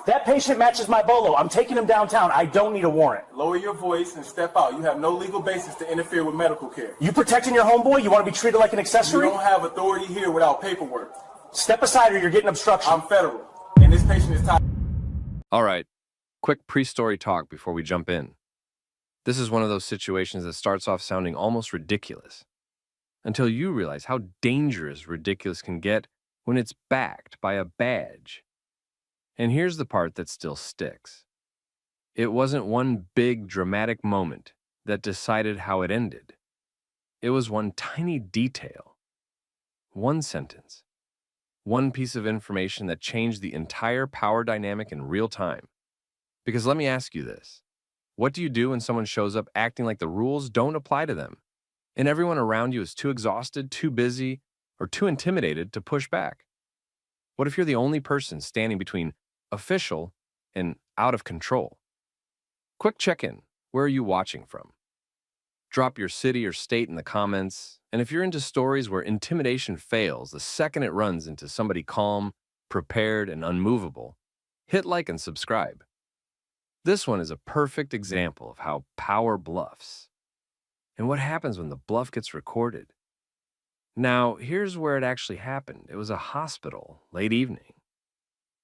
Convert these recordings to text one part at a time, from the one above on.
That patient matches my bolo. I'm taking him downtown. I don't need a warrant. Lower your voice and step out. You have no legal basis to interfere with medical care. You protecting your homeboy? You want to be treated like an accessory? You don't have authority here without paperwork. Step aside or you're getting obstruction. I'm federal, and this patient is tired. All right, quick pre-story talk before we jump in. This is one of those situations that starts off sounding almost ridiculous, until you realize how dangerous ridiculous can get when it's backed by a badge. And here's the part that still sticks. It wasn't one big dramatic moment that decided how it ended. It was one tiny detail, one sentence, one piece of information that changed the entire power dynamic in real time. Because let me ask you this. What do you do when someone shows up acting like the rules don't apply to them, and everyone around you is too exhausted, too busy, or too intimidated to push back? What if you're the only person standing between official and out of control? Quick check-in. Where are you watching from? Drop your city or state in the comments, and if you're into stories where intimidation fails the second it runs into somebody calm, prepared, and unmovable, hit like and subscribe. This one is a perfect example of how power bluffs, and what happens when the bluff gets recorded. Now, here's where it actually happened. It was a hospital, late evening.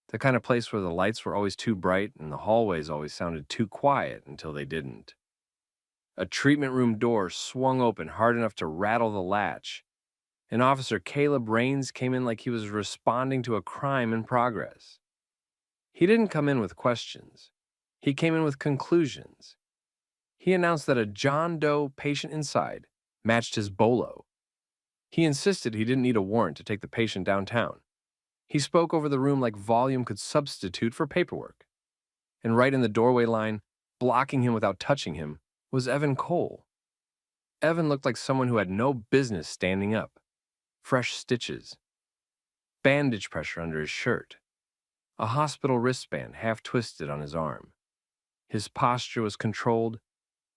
The kind of place where the lights were always too bright and the hallways always sounded too quiet until they didn't. A treatment room door swung open hard enough to rattle the latch, and Officer Caleb Rains came in like he was responding to a crime in progress. He didn't come in with questions. He came in with conclusions. He announced that a John Doe patient inside matched his bolo. He insisted he didn't need a warrant to take the patient downtown. He spoke over the room like volume could substitute for paperwork. And right in the doorway line, blocking him without touching him, was Evan Cole. Evan looked like someone who had no business standing up. Fresh stitches, bandage pressure under his shirt, a hospital wristband half twisted on his arm. His posture was controlled,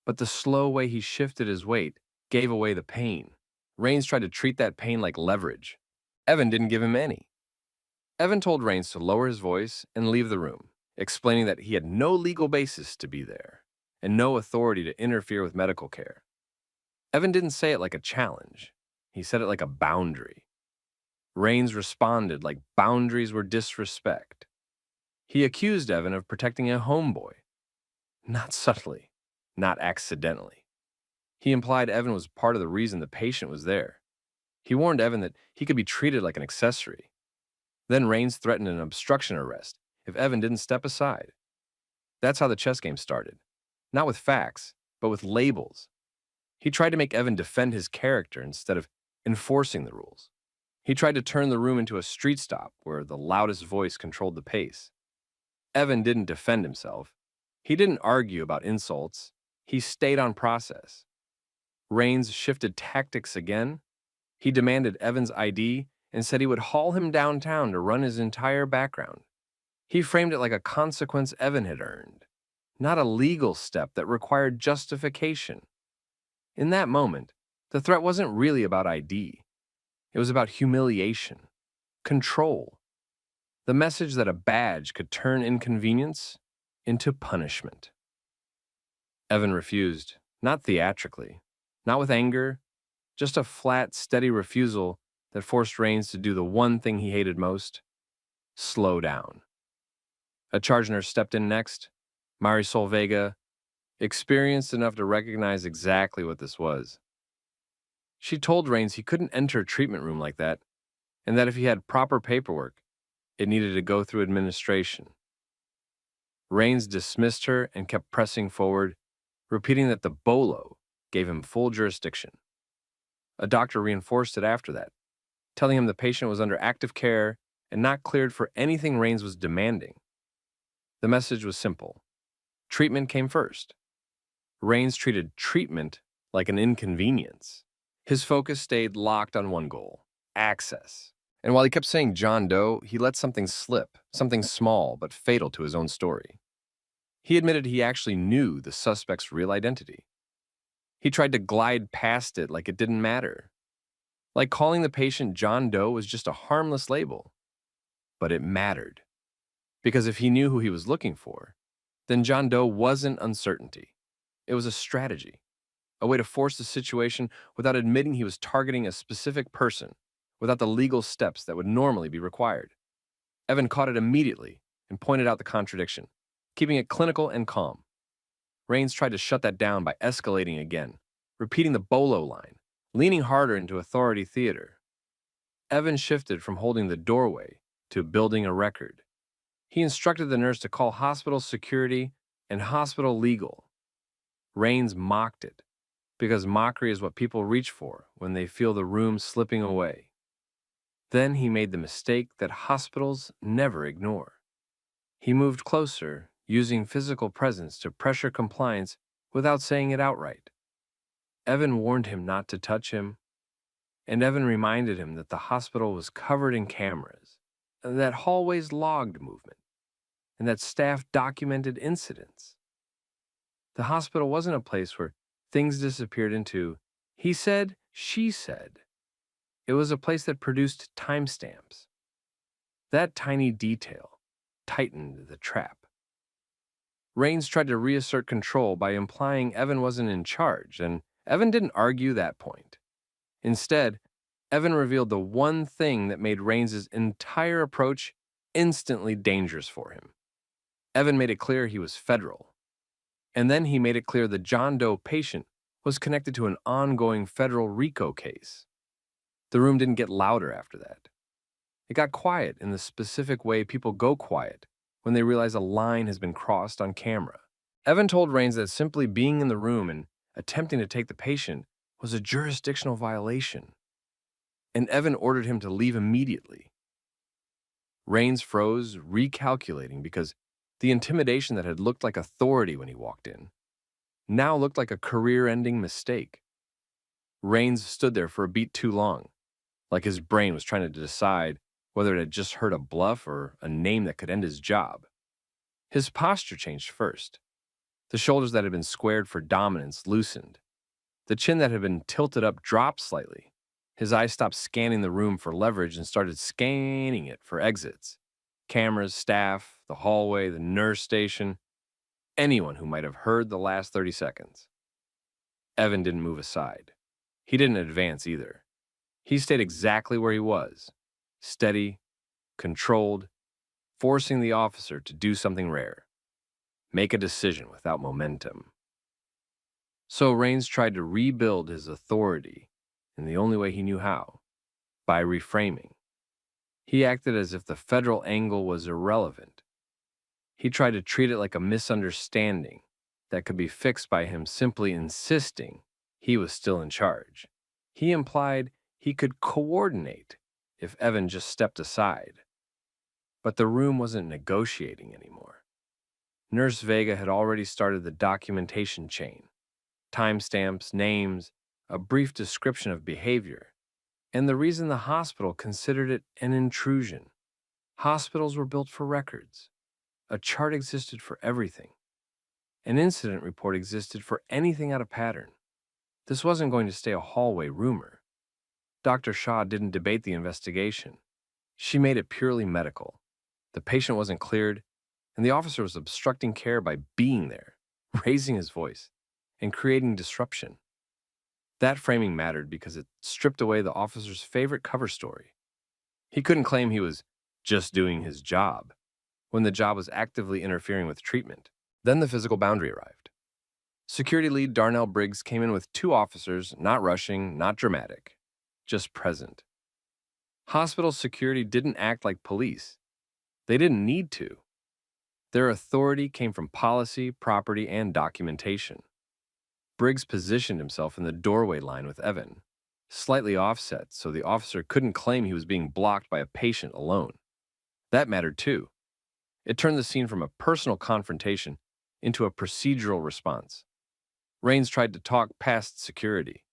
but the slow way he shifted his weight gave away the pain. Rains tried to treat that pain like leverage. Evan didn't give him any. Evan told Rains to lower his voice and leave the room, explaining that he had no legal basis to be there and no authority to interfere with medical care. Evan didn't say it like a challenge. He said it like a boundary. Rains responded like boundaries were disrespect. He accused Evan of protecting a homeboy. Not subtly, not accidentally. He implied Evan was part of the reason the patient was there. He warned Evan that he could be treated like an accessory. Then Rains threatened an obstruction arrest if Evan didn't step aside. That's how the chess game started. Not with facts, but with labels. He tried to make Evan defend his character instead of enforcing the rules. He tried to turn the room into a street stop where the loudest voice controlled the pace. Evan didn't defend himself. He didn't argue about insults. He stayed on process. Rains shifted tactics again. He demanded Evan's ID and said he would haul him downtown to run his entire background. He framed it like a consequence Evan had earned, not a legal step that required justification. In that moment, the threat wasn't really about ID. It was about humiliation, control, the message that a badge could turn inconvenience into punishment. Evan refused, not theatrically, not with anger, just a flat, steady refusal that forced Rains to do the one thing he hated most: slow down. A charge nurse stepped in next, Marisol Vega, experienced enough to recognize exactly what this was. She told Rains he couldn't enter a treatment room like that, and that if he had proper paperwork, it needed to go through administration. Rains dismissed her and kept pressing forward, repeating that the bolo gave him full jurisdiction. A doctor reinforced it after that, telling him the patient was under active care and not cleared for anything Rains was demanding. The message was simple. Treatment came first. Rains treated treatment like an inconvenience. His focus stayed locked on one goal: access. And while he kept saying John Doe, he let something slip, something small but fatal to his own story. He admitted he actually knew the suspect's real identity. He tried to glide past it like it didn't matter. Like calling the patient John Doe was just a harmless label. But it mattered. Because if he knew who he was looking for, then John Doe wasn't uncertainty. It was a strategy, a way to force the situation without admitting he was targeting a specific person, without the legal steps that would normally be required. Evan caught it immediately and pointed out the contradiction, keeping it clinical and calm. Raines tried to shut that down by escalating again, repeating the bolo line, leaning harder into authority theater. Evan shifted from holding the doorway to building a record. He instructed the nurse to call hospital security and hospital legal. Raines mocked it, because mockery is what people reach for when they feel the room slipping away. Then he made the mistake that hospitals never ignore. He moved closer, using physical presence to pressure compliance without saying it outright. Evan warned him not to touch him, and Evan reminded him that the hospital was covered in cameras, and that hallways logged movement, and that staff documented incidents. The hospital wasn't a place where things disappeared into he said, she said. It was a place that produced timestamps. That tiny detail tightened the trap. Raines tried to reassert control by implying Evan wasn't in charge, and Evan didn't argue that point. Instead, Evan revealed the one thing that made Raines's entire approach instantly dangerous for him. Evan made it clear he was federal. And then he made it clear the John Doe patient was connected to an ongoing federal RICO case. The room didn't get louder after that. It got quiet in the specific way people go quiet when they realize a line has been crossed on camera. Evan told Raines that simply being in the room and attempting to take the patient was a jurisdictional violation, and Evan ordered him to leave immediately. Raines froze, recalculating, because the intimidation that had looked like authority when he walked in now looked like a career-ending mistake. Raines stood there for a beat too long, like his brain was trying to decide whether it had just heard a bluff or a name that could end his job. His posture changed first. The shoulders that had been squared for dominance loosened. The chin that had been tilted up dropped slightly. His eyes stopped scanning the room for leverage and started scanning it for exits. Cameras, staff, the hallway, the nurse station, anyone who might have heard the last 30 seconds. Evan didn't move aside. He didn't advance either. He stayed exactly where he was, steady, controlled, forcing the officer to do something rare, make a decision without momentum. So Raines tried to rebuild his authority in the only way he knew how, by reframing. He acted as if the federal angle was irrelevant. He tried to treat it like a misunderstanding that could be fixed by him simply insisting he was still in charge. He implied he could coordinate if Evan just stepped aside. But the room wasn't negotiating anymore. Nurse Vega had already started the documentation chain. Timestamps, names, a brief description of behavior, and the reason the hospital considered it an intrusion. Hospitals were built for records. A chart existed for everything. An incident report existed for anything out of pattern. This wasn't going to stay a hallway rumor. Dr. Shaw didn't debate the investigation. She made it purely medical. The patient wasn't cleared, and the officer was obstructing care by being there, raising his voice, and creating disruption. That framing mattered because it stripped away the officer's favorite cover story. He couldn't claim he was just doing his job when the job was actively interfering with treatment. Then the physical boundary arrived. Security lead Darnell Briggs came in with 2 officers, not rushing, not dramatic, just present. Hospital security didn't act like police. They didn't need to. Their authority came from policy, property, and documentation. Briggs positioned himself in the doorway line with Evan, slightly offset so the officer couldn't claim he was being blocked by a patient alone. That mattered too. It turned the scene from a personal confrontation into a procedural response. Raines tried to talk past security.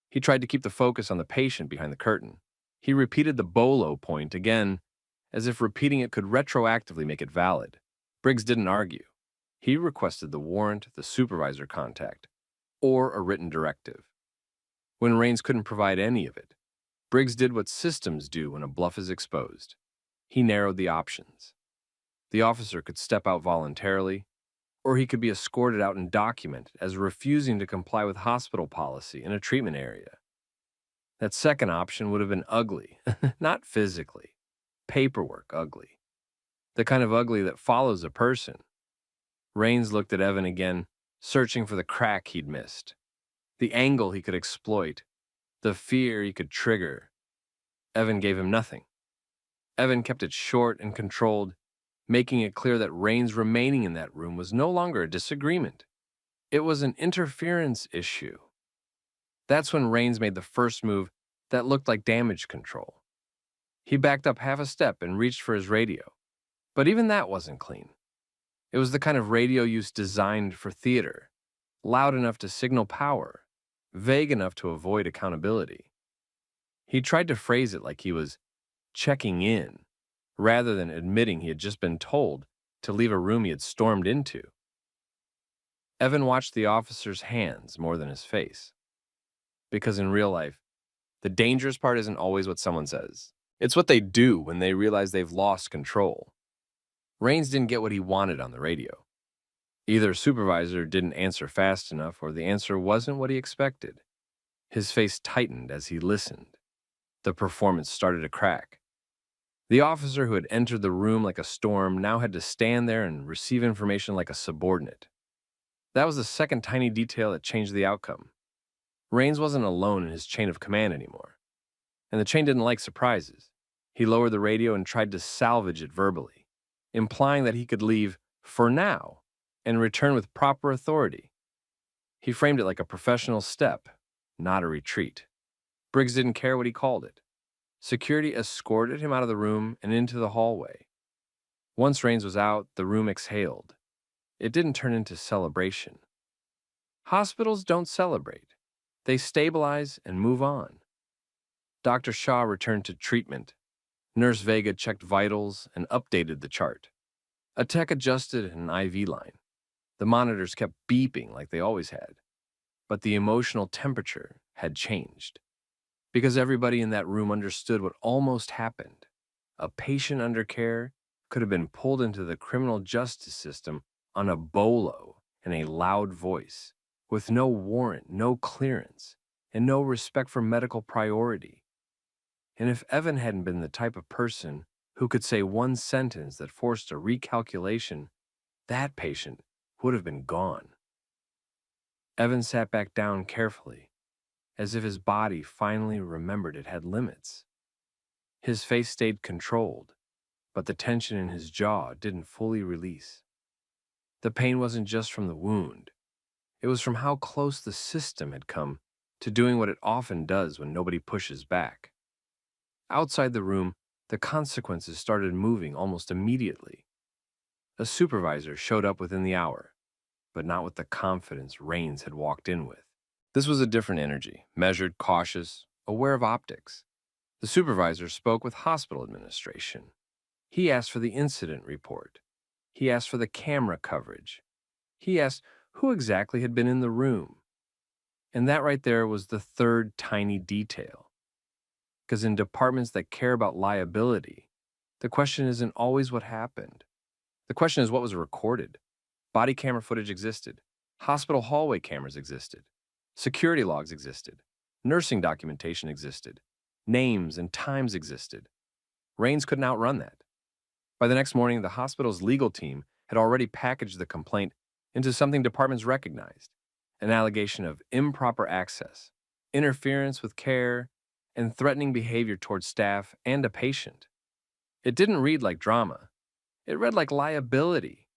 He tried to keep the focus on the patient behind the curtain. He repeated the bolo point again, as if repeating it could retroactively make it valid. Briggs didn't argue. He requested the warrant, the supervisor contact, or a written directive. When Raines couldn't provide any of it, Briggs did what systems do when a bluff is exposed. He narrowed the options. The officer could step out voluntarily, or he could be escorted out and documented as refusing to comply with hospital policy in a treatment area. That second option would have been ugly, not physically, paperwork ugly, the kind of ugly that follows a person. Rains looked at Evan again, searching for the crack he'd missed, the angle he could exploit, the fear he could trigger. Evan gave him nothing. Evan kept it short and controlled, making it clear that Rains remaining in that room was no longer a disagreement. It was an interference issue. That's when Rains made the first move that looked like damage control. He backed up half a step and reached for his radio. But even that wasn't clean. It was the kind of radio use designed for theater, loud enough to signal power, vague enough to avoid accountability. He tried to phrase it like he was checking in, rather than admitting he had just been told to leave a room he had stormed into. Evan watched the officer's hands more than his face. Because in real life, the dangerous part isn't always what someone says. It's what they do when they realize they've lost control. Rains didn't get what he wanted on the radio. Either a supervisor didn't answer fast enough or the answer wasn't what he expected. His face tightened as he listened. The performance started to crack. The officer who had entered the room like a storm now had to stand there and receive information like a subordinate. That was the second tiny detail that changed the outcome. Rains wasn't alone in his chain of command anymore. And the chain didn't like surprises. He lowered the radio and tried to salvage it verbally, implying that he could leave for now and return with proper authority. He framed it like a professional step, not a retreat. Briggs didn't care what he called it. Security escorted him out of the room and into the hallway. Once Rains was out, the room exhaled. It didn't turn into celebration. Hospitals don't celebrate. They stabilize and move on. Dr. Shaw returned to treatment. Nurse Vega checked vitals and updated the chart. A tech adjusted an IV line. The monitors kept beeping like they always had. But the emotional temperature had changed. Because everybody in that room understood what almost happened. A patient under care could have been pulled into the criminal justice system on a bolo in a loud voice, with no warrant, no clearance, and no respect for medical priority. And if Evan hadn't been the type of person who could say one sentence that forced a recalculation, that patient would have been gone. Evan sat back down carefully, as if his body finally remembered it had limits. His face stayed controlled, but the tension in his jaw didn't fully release. The pain wasn't just from the wound. It was from how close the system had come to doing what it often does when nobody pushes back. Outside the room, the consequences started moving almost immediately. A supervisor showed up within the hour, but not with the confidence Rains had walked in with. This was a different energy, measured, cautious, aware of optics. The supervisor spoke with hospital administration. He asked for the incident report. He asked for the camera coverage. He asked who exactly had been in the room. And that right there was the third tiny detail. Because in departments that care about liability, the question isn't always what happened. The question is what was recorded. Body camera footage existed. Hospital hallway cameras existed. Security logs existed. Nursing documentation existed. Names and times existed. Rains couldn't outrun that. By the next morning, the hospital's legal team had already packaged the complaint into something departments recognized, an allegation of improper access, interference with care, and threatening behavior towards staff and a patient. It didn't read like drama. It read like liability.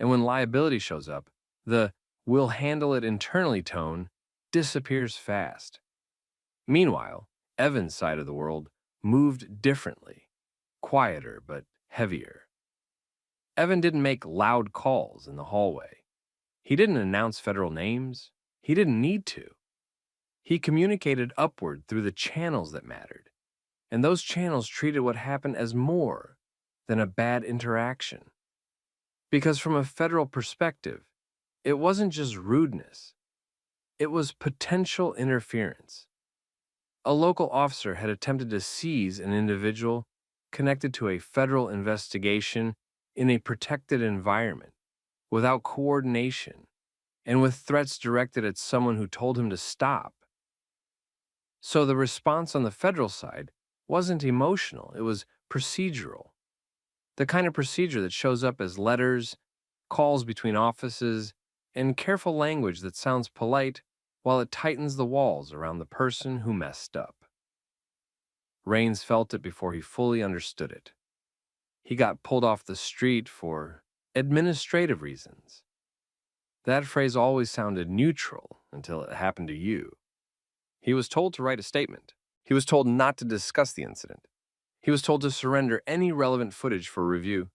And when liability shows up, the "we'll handle it internally" tone disappears fast. Meanwhile, Evan's side of the world moved differently, quieter but heavier. Evan didn't make loud calls in the hallway. He didn't announce federal names. He didn't need to. He communicated upward through the channels that mattered, and those channels treated what happened as more than a bad interaction. Because from a federal perspective, it wasn't just rudeness. It was potential interference. A local officer had attempted to seize an individual connected to a federal investigation in a protected environment, without coordination, and with threats directed at someone who told him to stop. So the response on the federal side wasn't emotional, it was procedural. The kind of procedure that shows up as letters, calls between offices, and careful language that sounds polite while it tightens the walls around the person who messed up. Raines felt it before he fully understood it. He got pulled off the street for administrative reasons. That phrase always sounded neutral until it happened to you. He was told to write a statement. He was told not to discuss the incident. He was told to surrender any relevant footage for review.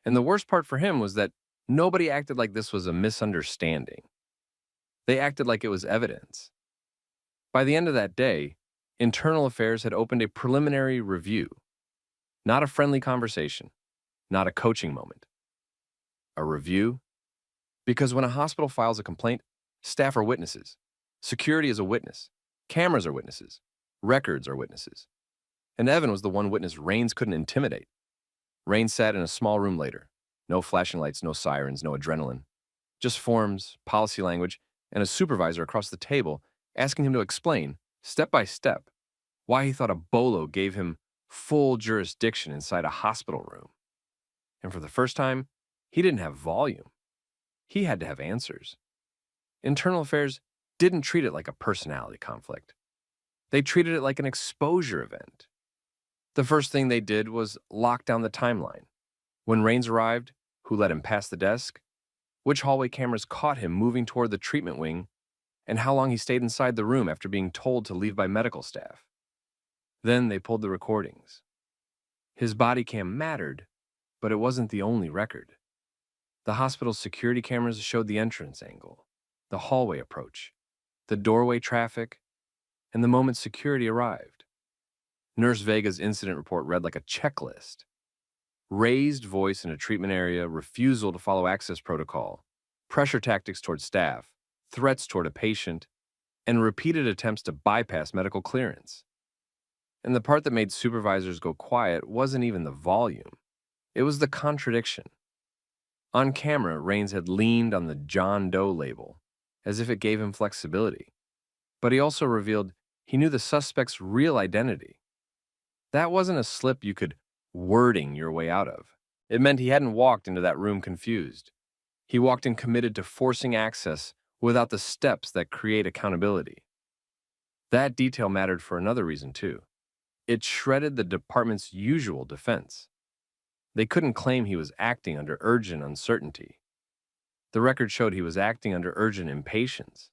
And the worst part for him was that nobody acted like this was a misunderstanding. They acted like it was evidence. By the end of that day, Internal Affairs had opened a preliminary review. Not a friendly conversation, not a coaching moment. A review? Because when a hospital files a complaint, staff are witnesses. Security is a witness. Cameras are witnesses. Records are witnesses. And Evan was the one witness Raines couldn't intimidate. Raines sat in a small room later. No flashing lights, no sirens, no adrenaline. Just forms, policy language, and a supervisor across the table asking him to explain, step by step, why he thought a bolo gave him full jurisdiction inside a hospital room. And for the first time, he didn't have volume. He had to have answers. Internal Affairs didn't treat it like a personality conflict. They treated it like an exposure event. The first thing they did was lock down the timeline. When Raines arrived, who let him past the desk, which hallway cameras caught him moving toward the treatment wing, and how long he stayed inside the room after being told to leave by medical staff. Then they pulled the recordings. His body cam mattered, but it wasn't the only record. The hospital's security cameras showed the entrance angle, the hallway approach, the doorway traffic, and the moment security arrived. Nurse Vega's incident report read like a checklist. Raised voice in a treatment area, refusal to follow access protocol, pressure tactics toward staff, threats toward a patient, and repeated attempts to bypass medical clearance. And the part that made supervisors go quiet wasn't even the volume. It was the contradiction. On camera, Raines had leaned on the John Doe label, as if it gave him flexibility. But he also revealed he knew the suspect's real identity. That wasn't a slip you could wording your way out of. It meant he hadn't walked into that room confused. He walked in committed to forcing access without the steps that create accountability. That detail mattered for another reason, too. It shredded the department's usual defense. They couldn't claim he was acting under urgent uncertainty. The record showed he was acting under urgent impatience.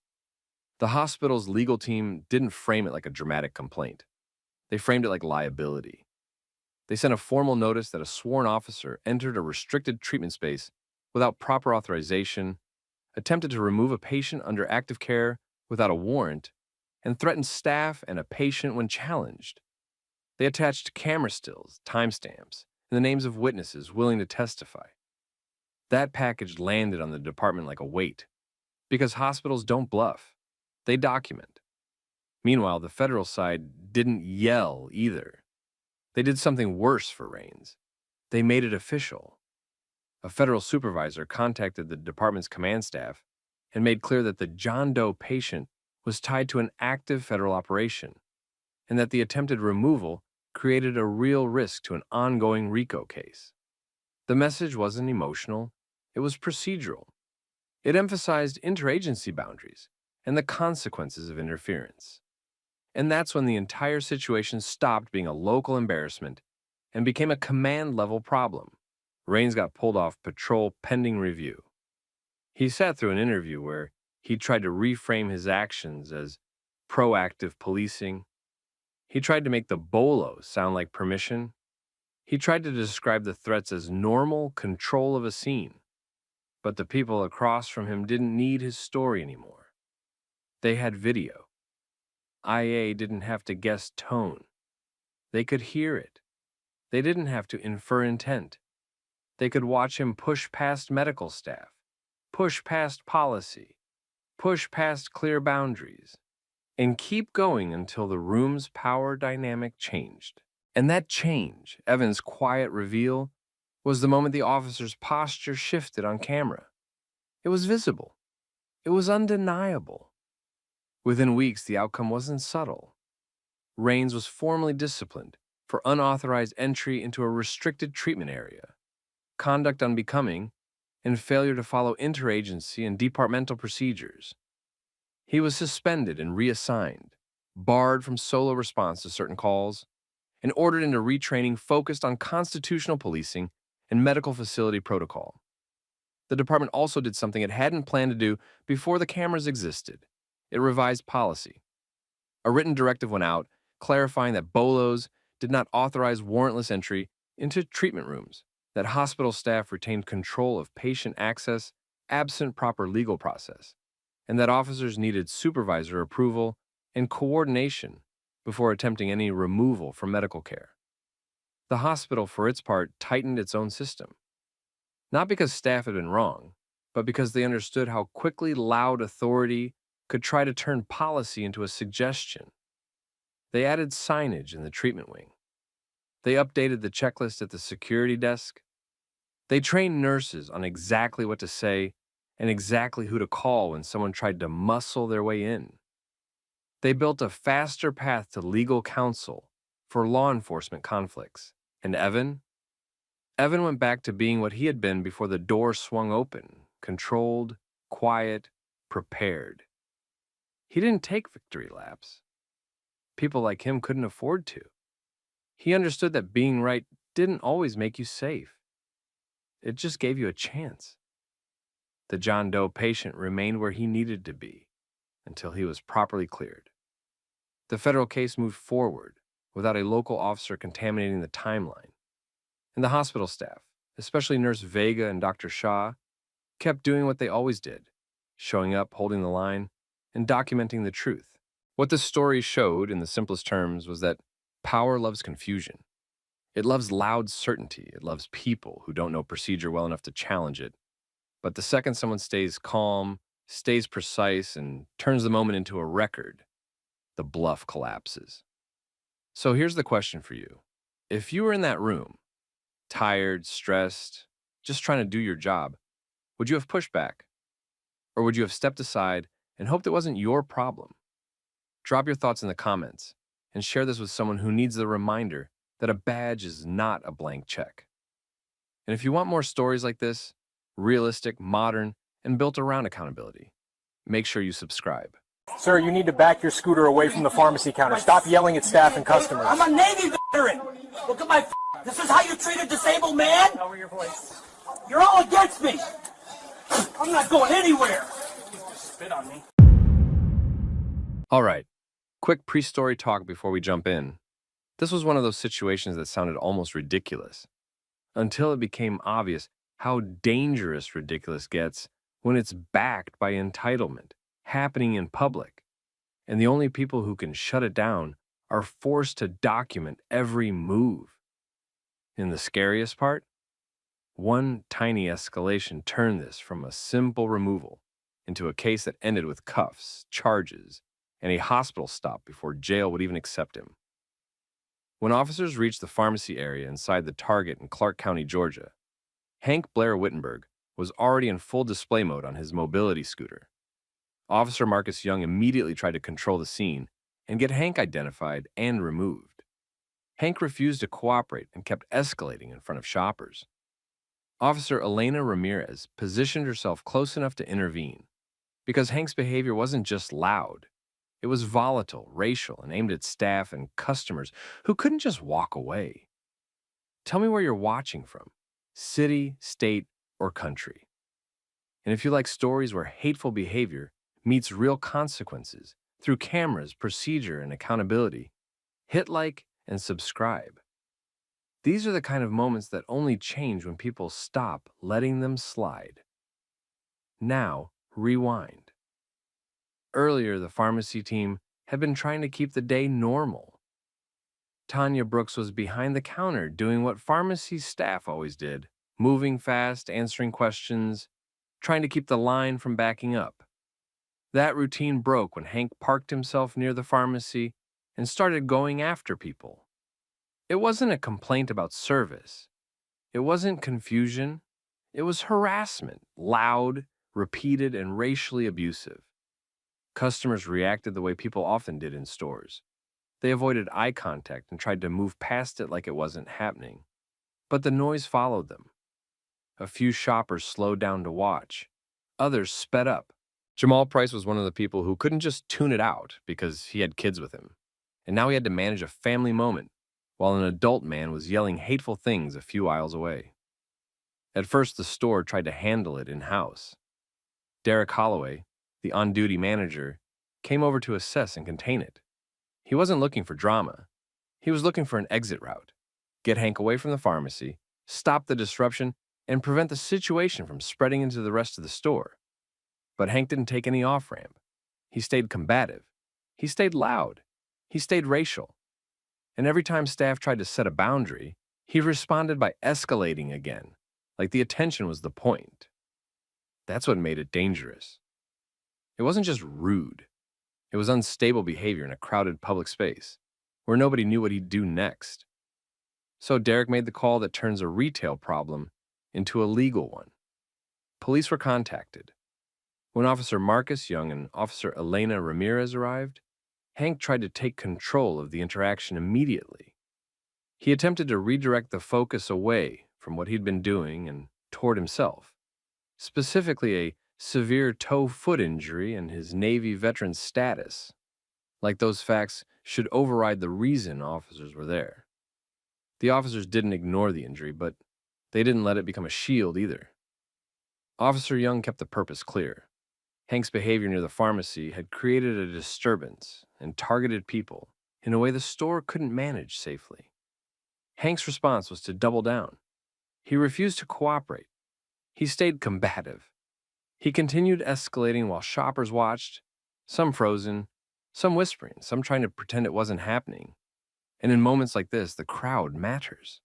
The hospital's legal team didn't frame it like a dramatic complaint. They framed it like liability. They sent a formal notice that a sworn officer entered a restricted treatment space without proper authorization, attempted to remove a patient under active care without a warrant, and threatened staff and a patient when challenged. They attached camera stills, timestamps, and the names of witnesses willing to testify. That package landed on the department like a weight, because hospitals don't bluff. They document. Meanwhile, the federal side didn't yell either. They did something worse for Raines. They made it official. A federal supervisor contacted the department's command staff and made clear that the John Doe patient was tied to an active federal operation, and that the attempted removal created a real risk to an ongoing RICO case. The message wasn't emotional, it was procedural. It emphasized interagency boundaries and the consequences of interference. And that's when the entire situation stopped being a local embarrassment and became a command-level problem. Raines got pulled off patrol pending review. He sat through an interview where he tried to reframe his actions as proactive policing. He tried to make the bolo sound like permission. He tried to describe the threats as normal control of a scene. But the people across from him didn't need his story anymore. They had video. IA didn't have to guess tone. They could hear it. They didn't have to infer intent. They could watch him push past medical staff, push past policy, push past clear boundaries, and keep going until the room's power dynamic changed. And that change, Evan's quiet reveal, was the moment the officer's posture shifted on camera. It was visible. It was undeniable. Within weeks, the outcome wasn't subtle. Raines was formally disciplined for unauthorized entry into a restricted treatment area, conduct unbecoming, and failure to follow interagency and departmental procedures. He was suspended and reassigned, barred from solo response to certain calls, and ordered into retraining focused on constitutional policing and medical facility protocol. The department also did something it hadn't planned to do before the cameras existed. It revised policy. A written directive went out clarifying that BOLOs did not authorize warrantless entry into treatment rooms, that hospital staff retained control of patient access absent proper legal process, and that officers needed supervisor approval and coordination before attempting any removal from medical care. The hospital, for its part, tightened its own system. Not because staff had been wrong, but because they understood how quickly loud authority could try to turn policy into a suggestion. They added signage in the treatment wing. They updated the checklist at the security desk. They trained nurses on exactly what to say and exactly who to call when someone tried to muscle their way in. They built a faster path to legal counsel for law enforcement conflicts. And Evan went back to being what he had been before the door swung open, controlled, quiet, prepared. He didn't take victory laps. People like him couldn't afford to. He understood that being right didn't always make you safe. It just gave you a chance. The John Doe patient remained where he needed to be until he was properly cleared. The federal case moved forward without a local officer contaminating the timeline. And the hospital staff, especially Nurse Vega and Dr. Shaw, kept doing what they always did, showing up, holding the line, and documenting the truth. What this story showed, in the simplest terms, was that power loves confusion. It loves loud certainty. It loves people who don't know procedure well enough to challenge it. But the second someone stays calm, stays precise, and turns the moment into a record, the bluff collapses. So here's the question for you. If you were in that room, tired, stressed, just trying to do your job, would you have pushed back? Or would you have stepped aside and hoped it wasn't your problem? Drop your thoughts in the comments and share this with someone who needs the reminder that a badge is not a blank check. And if you want more stories like this, realistic, modern, and built around accountability, make sure you subscribe. Sir, you need to back your scooter away from the pharmacy counter. Stop yelling at staff and customers. I'm a Navy veteran. Look at my. This is how you treat a disabled man? Lower your voice. You're all against me. I'm not going anywhere. Spit on me. All right, quick pre-story talk before we jump in. This was one of those situations that sounded almost ridiculous, until it became obvious how dangerous ridiculous gets when it's backed by entitlement, happening in public, and the only people who can shut it down are forced to document every move. And the scariest part? One tiny escalation turned this from a simple removal into a case that ended with cuffs, charges, and a hospital stop before jail would even accept him. When officers reached the pharmacy area inside the Target in Clark County, Georgia, Hank Blair Wittenberg was already in full display mode on his mobility scooter. Officer Marcus Young immediately tried to control the scene and get Hank identified and removed. Hank refused to cooperate and kept escalating in front of shoppers. Officer Elena Ramirez positioned herself close enough to intervene because Hank's behavior wasn't just loud. It was volatile, racial, and aimed at staff and customers who couldn't just walk away. Tell me where you're watching from, city, state, or country. And if you like stories where hateful behavior meets real consequences through cameras, procedure, and accountability, hit like and subscribe. These are the kind of moments that only change when people stop letting them slide. Now, rewind. Earlier, the pharmacy team had been trying to keep the day normal. Tanya Brooks was behind the counter doing what pharmacy staff always did, moving fast, answering questions, trying to keep the line from backing up. That routine broke when Hank parked himself near the pharmacy and started going after people. It wasn't a complaint about service. It wasn't confusion, it was harassment, loud, repeated, and racially abusive. Customers reacted the way people often did in stores. They avoided eye contact and tried to move past it like it wasn't happening. But the noise followed them. A few shoppers slowed down to watch. Others sped up. Jamal Price was one of the people who couldn't just tune it out because he had kids with him. And now he had to manage a family moment while an adult man was yelling hateful things a few aisles away. At first, the store tried to handle it in-house. Derek Holloway, the on-duty manager, came over to assess and contain it. He wasn't looking for drama. He was looking for an exit route. Get Hank away from the pharmacy, stop the disruption, and prevent the situation from spreading into the rest of the store. But Hank didn't take any off-ramp. He stayed combative. He stayed loud. He stayed racial. And every time staff tried to set a boundary, he responded by escalating again, like the attention was the point. That's what made it dangerous. It wasn't just rude. It was unstable behavior in a crowded public space, where nobody knew what he'd do next. So Derek made the call that turns a retail problem into a legal one. Police were contacted. When Officer Marcus Young and Officer Elena Ramirez arrived, Hank tried to take control of the interaction immediately. He attempted to redirect the focus away from what he'd been doing and toward himself, specifically a severe toe-foot injury and his Navy veteran status, like those facts should override the reason officers were there. The officers didn't ignore the injury, but they didn't let it become a shield either. Officer Young kept the purpose clear. Hank's behavior near the pharmacy had created a disturbance and targeted people in a way the store couldn't manage safely. Hank's response was to double down. He refused to cooperate. He stayed combative. He continued escalating while shoppers watched, some frozen, some whispering, some trying to pretend it wasn't happening. And in moments like this, the crowd matters.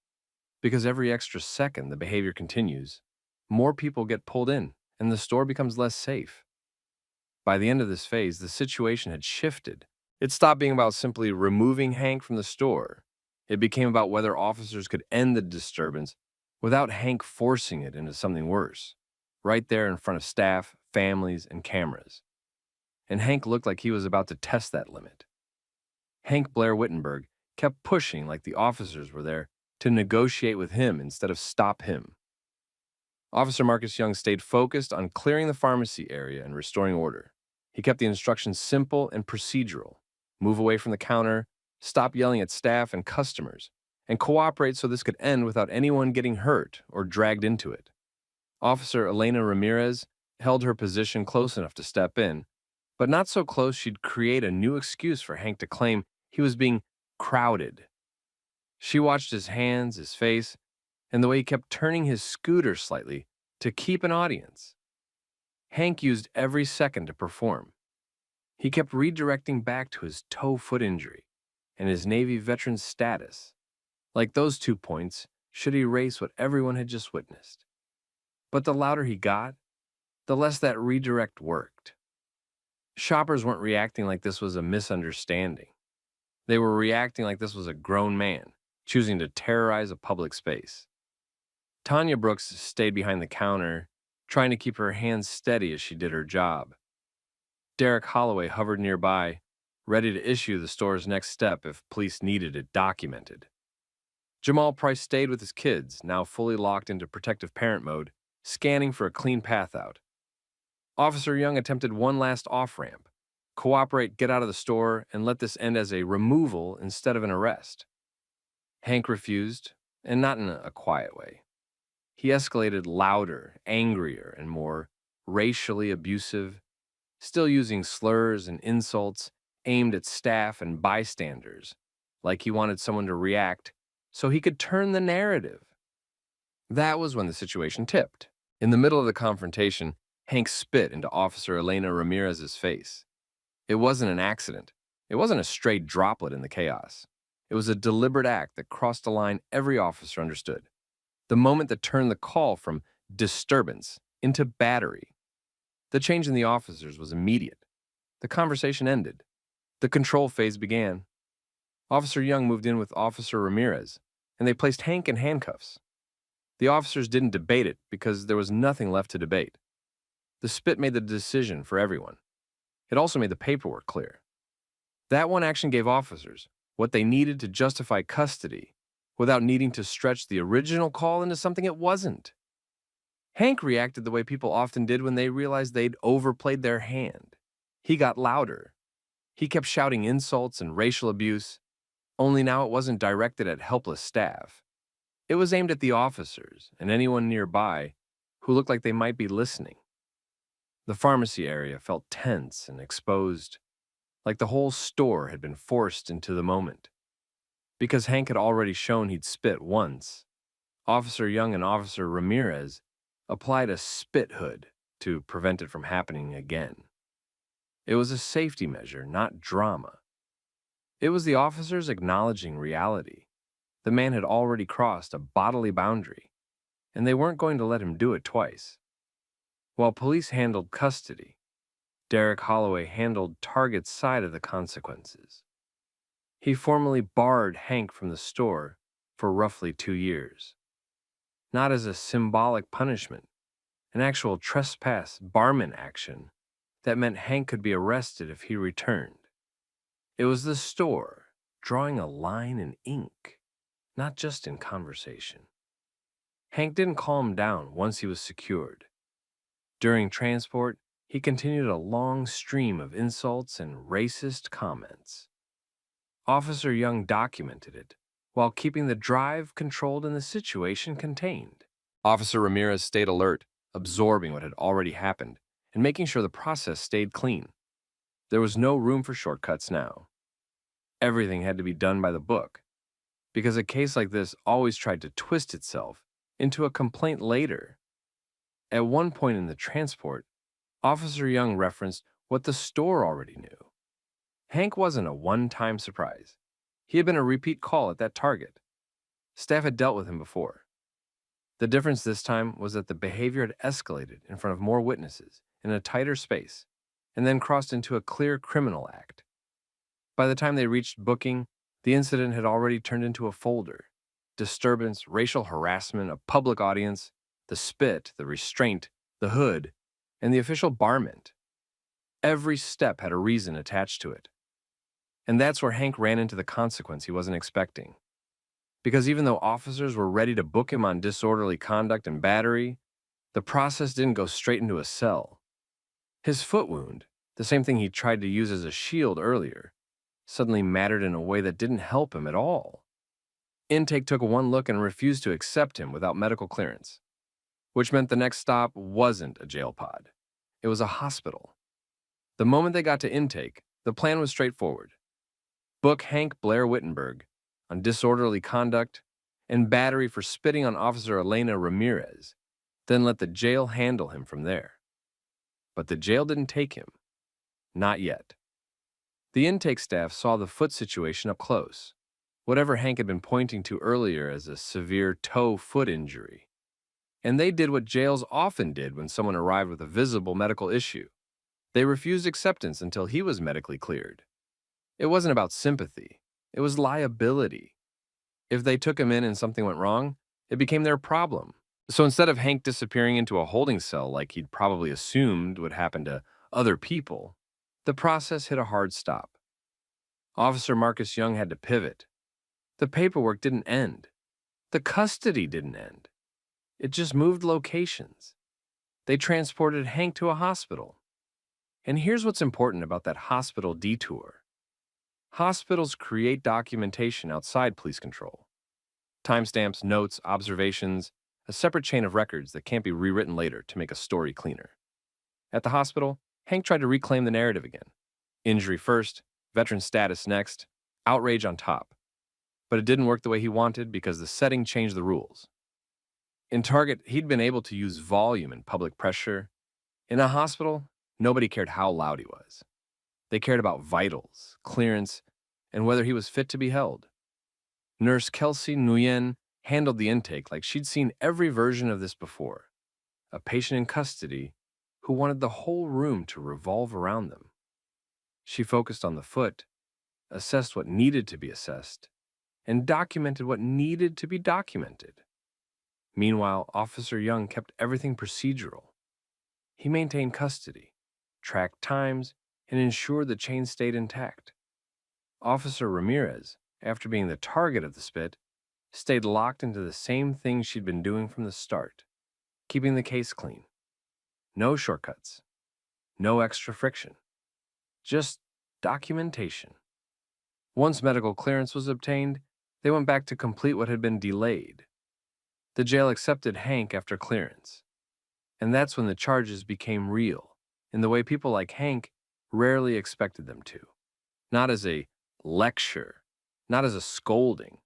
Because every extra second the behavior continues, more people get pulled in, and the store becomes less safe. By the end of this phase, the situation had shifted. It stopped being about simply removing Hank from the store. It became about whether officers could end the disturbance without Hank forcing it into something worse, right there in front of staff, families, and cameras. And Hank looked like he was about to test that limit. Hank Blair Wittenberg kept pushing like the officers were there to negotiate with him instead of stop him. Officer Marcus Young stayed focused on clearing the pharmacy area and restoring order. He kept the instructions simple and procedural. Move away from the counter, stop yelling at staff and customers, and cooperate so this could end without anyone getting hurt or dragged into it. Officer Elena Ramirez held her position close enough to step in, but not so close she'd create a new excuse for Hank to claim he was being crowded. She watched his hands, his face, and the way he kept turning his scooter slightly to keep an audience. Hank used every second to perform. He kept redirecting back to his toe-foot injury and his Navy veteran status, like those 2 points should erase what everyone had just witnessed. But the louder he got, the less that redirect worked. Shoppers weren't reacting like this was a misunderstanding. They were reacting like this was a grown man choosing to terrorize a public space. Tanya Brooks stayed behind the counter, trying to keep her hands steady as she did her job. Derek Holloway hovered nearby, ready to issue the store's next step if police needed it documented. Jamal Price stayed with his kids, now fully locked into protective parent mode, scanning for a clean path out. Officer Young attempted one last off-ramp. Cooperate, get out of the store, and let this end as a removal instead of an arrest. Hank refused, and not in a quiet way. He escalated louder, angrier, and more racially abusive, still using slurs and insults aimed at staff and bystanders, like he wanted someone to react so he could turn the narrative. That was when the situation tipped. In the middle of the confrontation, Hank spit into Officer Elena Ramirez's face. It wasn't an accident. It wasn't a stray droplet in the chaos. It was a deliberate act that crossed a line every officer understood. The moment that turned the call from disturbance into battery. The change in the officers was immediate. The conversation ended. The control phase began. Officer Young moved in with Officer Ramirez, and they placed Hank in handcuffs. The officers didn't debate it because there was nothing left to debate. The spit made the decision for everyone. It also made the paperwork clear. That one action gave officers what they needed to justify custody without needing to stretch the original call into something it wasn't. Hank reacted the way people often did when they realized they'd overplayed their hand. He got louder. He kept shouting insults and racial abuse, only now it wasn't directed at helpless staff. It was aimed at the officers and anyone nearby who looked like they might be listening. The pharmacy area felt tense and exposed, like the whole store had been forced into the moment. Because Hank had already shown he'd spit once, Officer Young and Officer Ramirez applied a spit hood to prevent it from happening again. It was a safety measure, not drama. It was the officers acknowledging reality. The man had already crossed a bodily boundary, and they weren't going to let him do it twice. While police handled custody, Derek Holloway handled Target's side of the consequences. He formally barred Hank from the store for roughly 2 years. Not as a symbolic punishment, an actual trespass barman action that meant Hank could be arrested if he returned. It was the store drawing a line in ink, not just in conversation. Hank didn't calm down once he was secured. During transport, he continued a long stream of insults and racist comments. Officer Young documented it, while keeping the drive controlled and the situation contained. Officer Ramirez stayed alert, absorbing what had already happened, and making sure the process stayed clean. There was no room for shortcuts now. Everything had to be done by the book, because a case like this always tried to twist itself into a complaint later. At one point in the transport, Officer Young referenced what the store already knew. Hank wasn't a one-time surprise. He had been a repeat call at that Target. Staff had dealt with him before. The difference this time was that the behavior had escalated in front of more witnesses in a tighter space, and then crossed into a clear criminal act. By the time they reached booking, the incident had already turned into a folder. Disturbance, racial harassment, a public audience, the spit, the restraint, the hood, and the official barment. Every step had a reason attached to it. And that's where Hank ran into the consequence he wasn't expecting. Because even though officers were ready to book him on disorderly conduct and battery, the process didn't go straight into a cell. His foot wound, the same thing he tried to use as a shield earlier, suddenly mattered in a way that didn't help him at all. Intake took one look and refused to accept him without medical clearance, which meant the next stop wasn't a jail pod. It was a hospital. The moment they got to intake, the plan was straightforward. Book Hank Blair Wittenberg on disorderly conduct and battery for spitting on Officer Elena Ramirez, then let the jail handle him from there. But the jail didn't take him. Not yet. The intake staff saw the foot situation up close, whatever Hank had been pointing to earlier as a severe toe-foot injury. And they did what jails often did when someone arrived with a visible medical issue. They refused acceptance until he was medically cleared. It wasn't about sympathy. It was liability. If they took him in and something went wrong, it became their problem. So instead of Hank disappearing into a holding cell like he'd probably assumed would happen to other people, the process hit a hard stop. Officer Marcus Young had to pivot. The paperwork didn't end. The custody didn't end. It just moved locations. They transported Hank to a hospital. And here's what's important about that hospital detour. Hospitals create documentation outside police control. Timestamps, notes, observations, a separate chain of records that can't be rewritten later to make a story cleaner. At the hospital, Hank tried to reclaim the narrative again. Injury first, veteran status next, outrage on top. But it didn't work the way he wanted because the setting changed the rules. In Target, he'd been able to use volume and public pressure. In a hospital, nobody cared how loud he was. They cared about vitals, clearance, and whether he was fit to be held. Nurse Kelsey Nguyen handled the intake like she'd seen every version of this before. A patient in custody who wanted the whole room to revolve around them. She focused on the foot, assessed what needed to be assessed, and documented what needed to be documented. Meanwhile, Officer Young kept everything procedural. He maintained custody, tracked times, and ensured the chain stayed intact. Officer Ramirez, after being the target of the spit, stayed locked into the same thing she'd been doing from the start, keeping the case clean. No shortcuts, no extra friction, just documentation. Once medical clearance was obtained, they went back to complete what had been delayed. The jail accepted Hank after clearance, and that's when the charges became real, in the way people like Hank rarely expected them to. Not as a lecture, not as a scolding,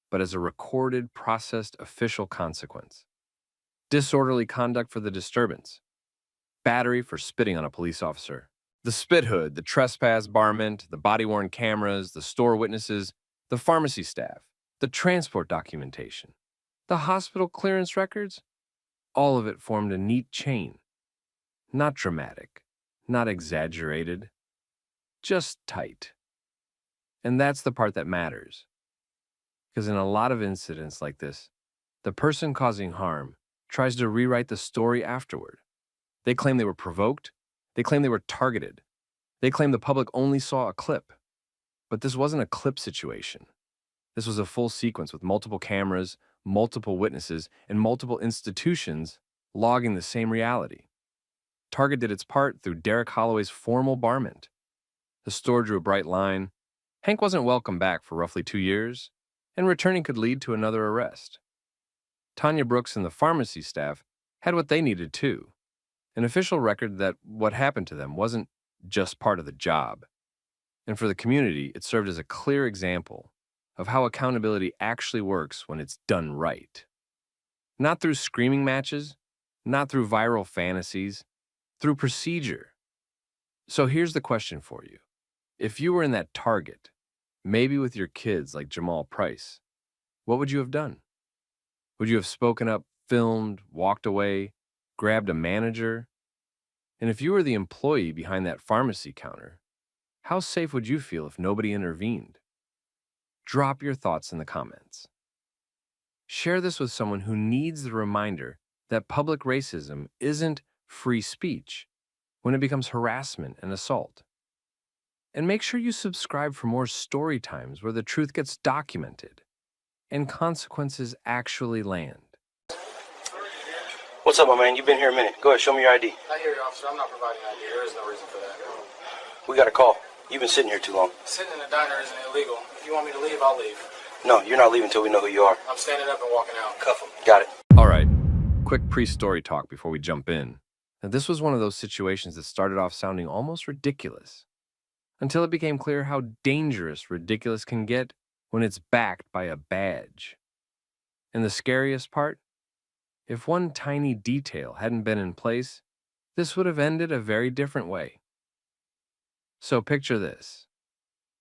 but as a recorded, processed, official consequence. Disorderly conduct for the disturbance. Battery for spitting on a police officer. The spit hood, the trespass barment, the body-worn cameras, the store witnesses, the pharmacy staff, the transport documentation, the hospital clearance records, all of it formed a neat chain. Not dramatic, not exaggerated, just tight. And that's the part that matters. Because in a lot of incidents like this, the person causing harm tries to rewrite the story afterward. They claim they were provoked. They claim they were targeted. They claim the public only saw a clip. But this wasn't a clip situation. This was a full sequence with multiple cameras, multiple witnesses, and multiple institutions logging the same reality. Target did its part through Derek Holloway's formal barment. The store drew a bright line. Hank wasn't welcome back for roughly 2 years, and returning could lead to another arrest. Tanya Brooks and the pharmacy staff had what they needed too, an official record that what happened to them wasn't just part of the job. And for the community, it served as a clear example of how accountability actually works when it's done right. Not through screaming matches, not through viral fantasies, through procedure. So here's the question for you. If you were in that target, maybe with your kids like Jamal Price, what would you have done? Would you have spoken up, filmed, walked away, grabbed a manager? And if you were the employee behind that pharmacy counter, how safe would you feel if nobody intervened? Drop your thoughts in the comments. Share this with someone who needs the reminder that public racism isn't free speech when it becomes harassment and assault. And make sure you subscribe for more story times where the truth gets documented and consequences actually land. What's up, my man? You've been here a minute. Go ahead, show me your ID. I hear you, officer. I'm not providing ID. There is no reason for that. We got a call. You've been sitting here too long. Sitting in a diner isn't illegal. If you want me to leave, I'll leave. No, you're not leaving until we know who you are. I'm standing up and walking out. Cuff him. Got it. All right, quick pre-story talk before we jump in. Now, this was one of those situations that started off sounding almost ridiculous, until it became clear how dangerous ridiculous can get when it's backed by a badge. And the scariest part? If one tiny detail hadn't been in place, this would have ended a very different way. So picture this.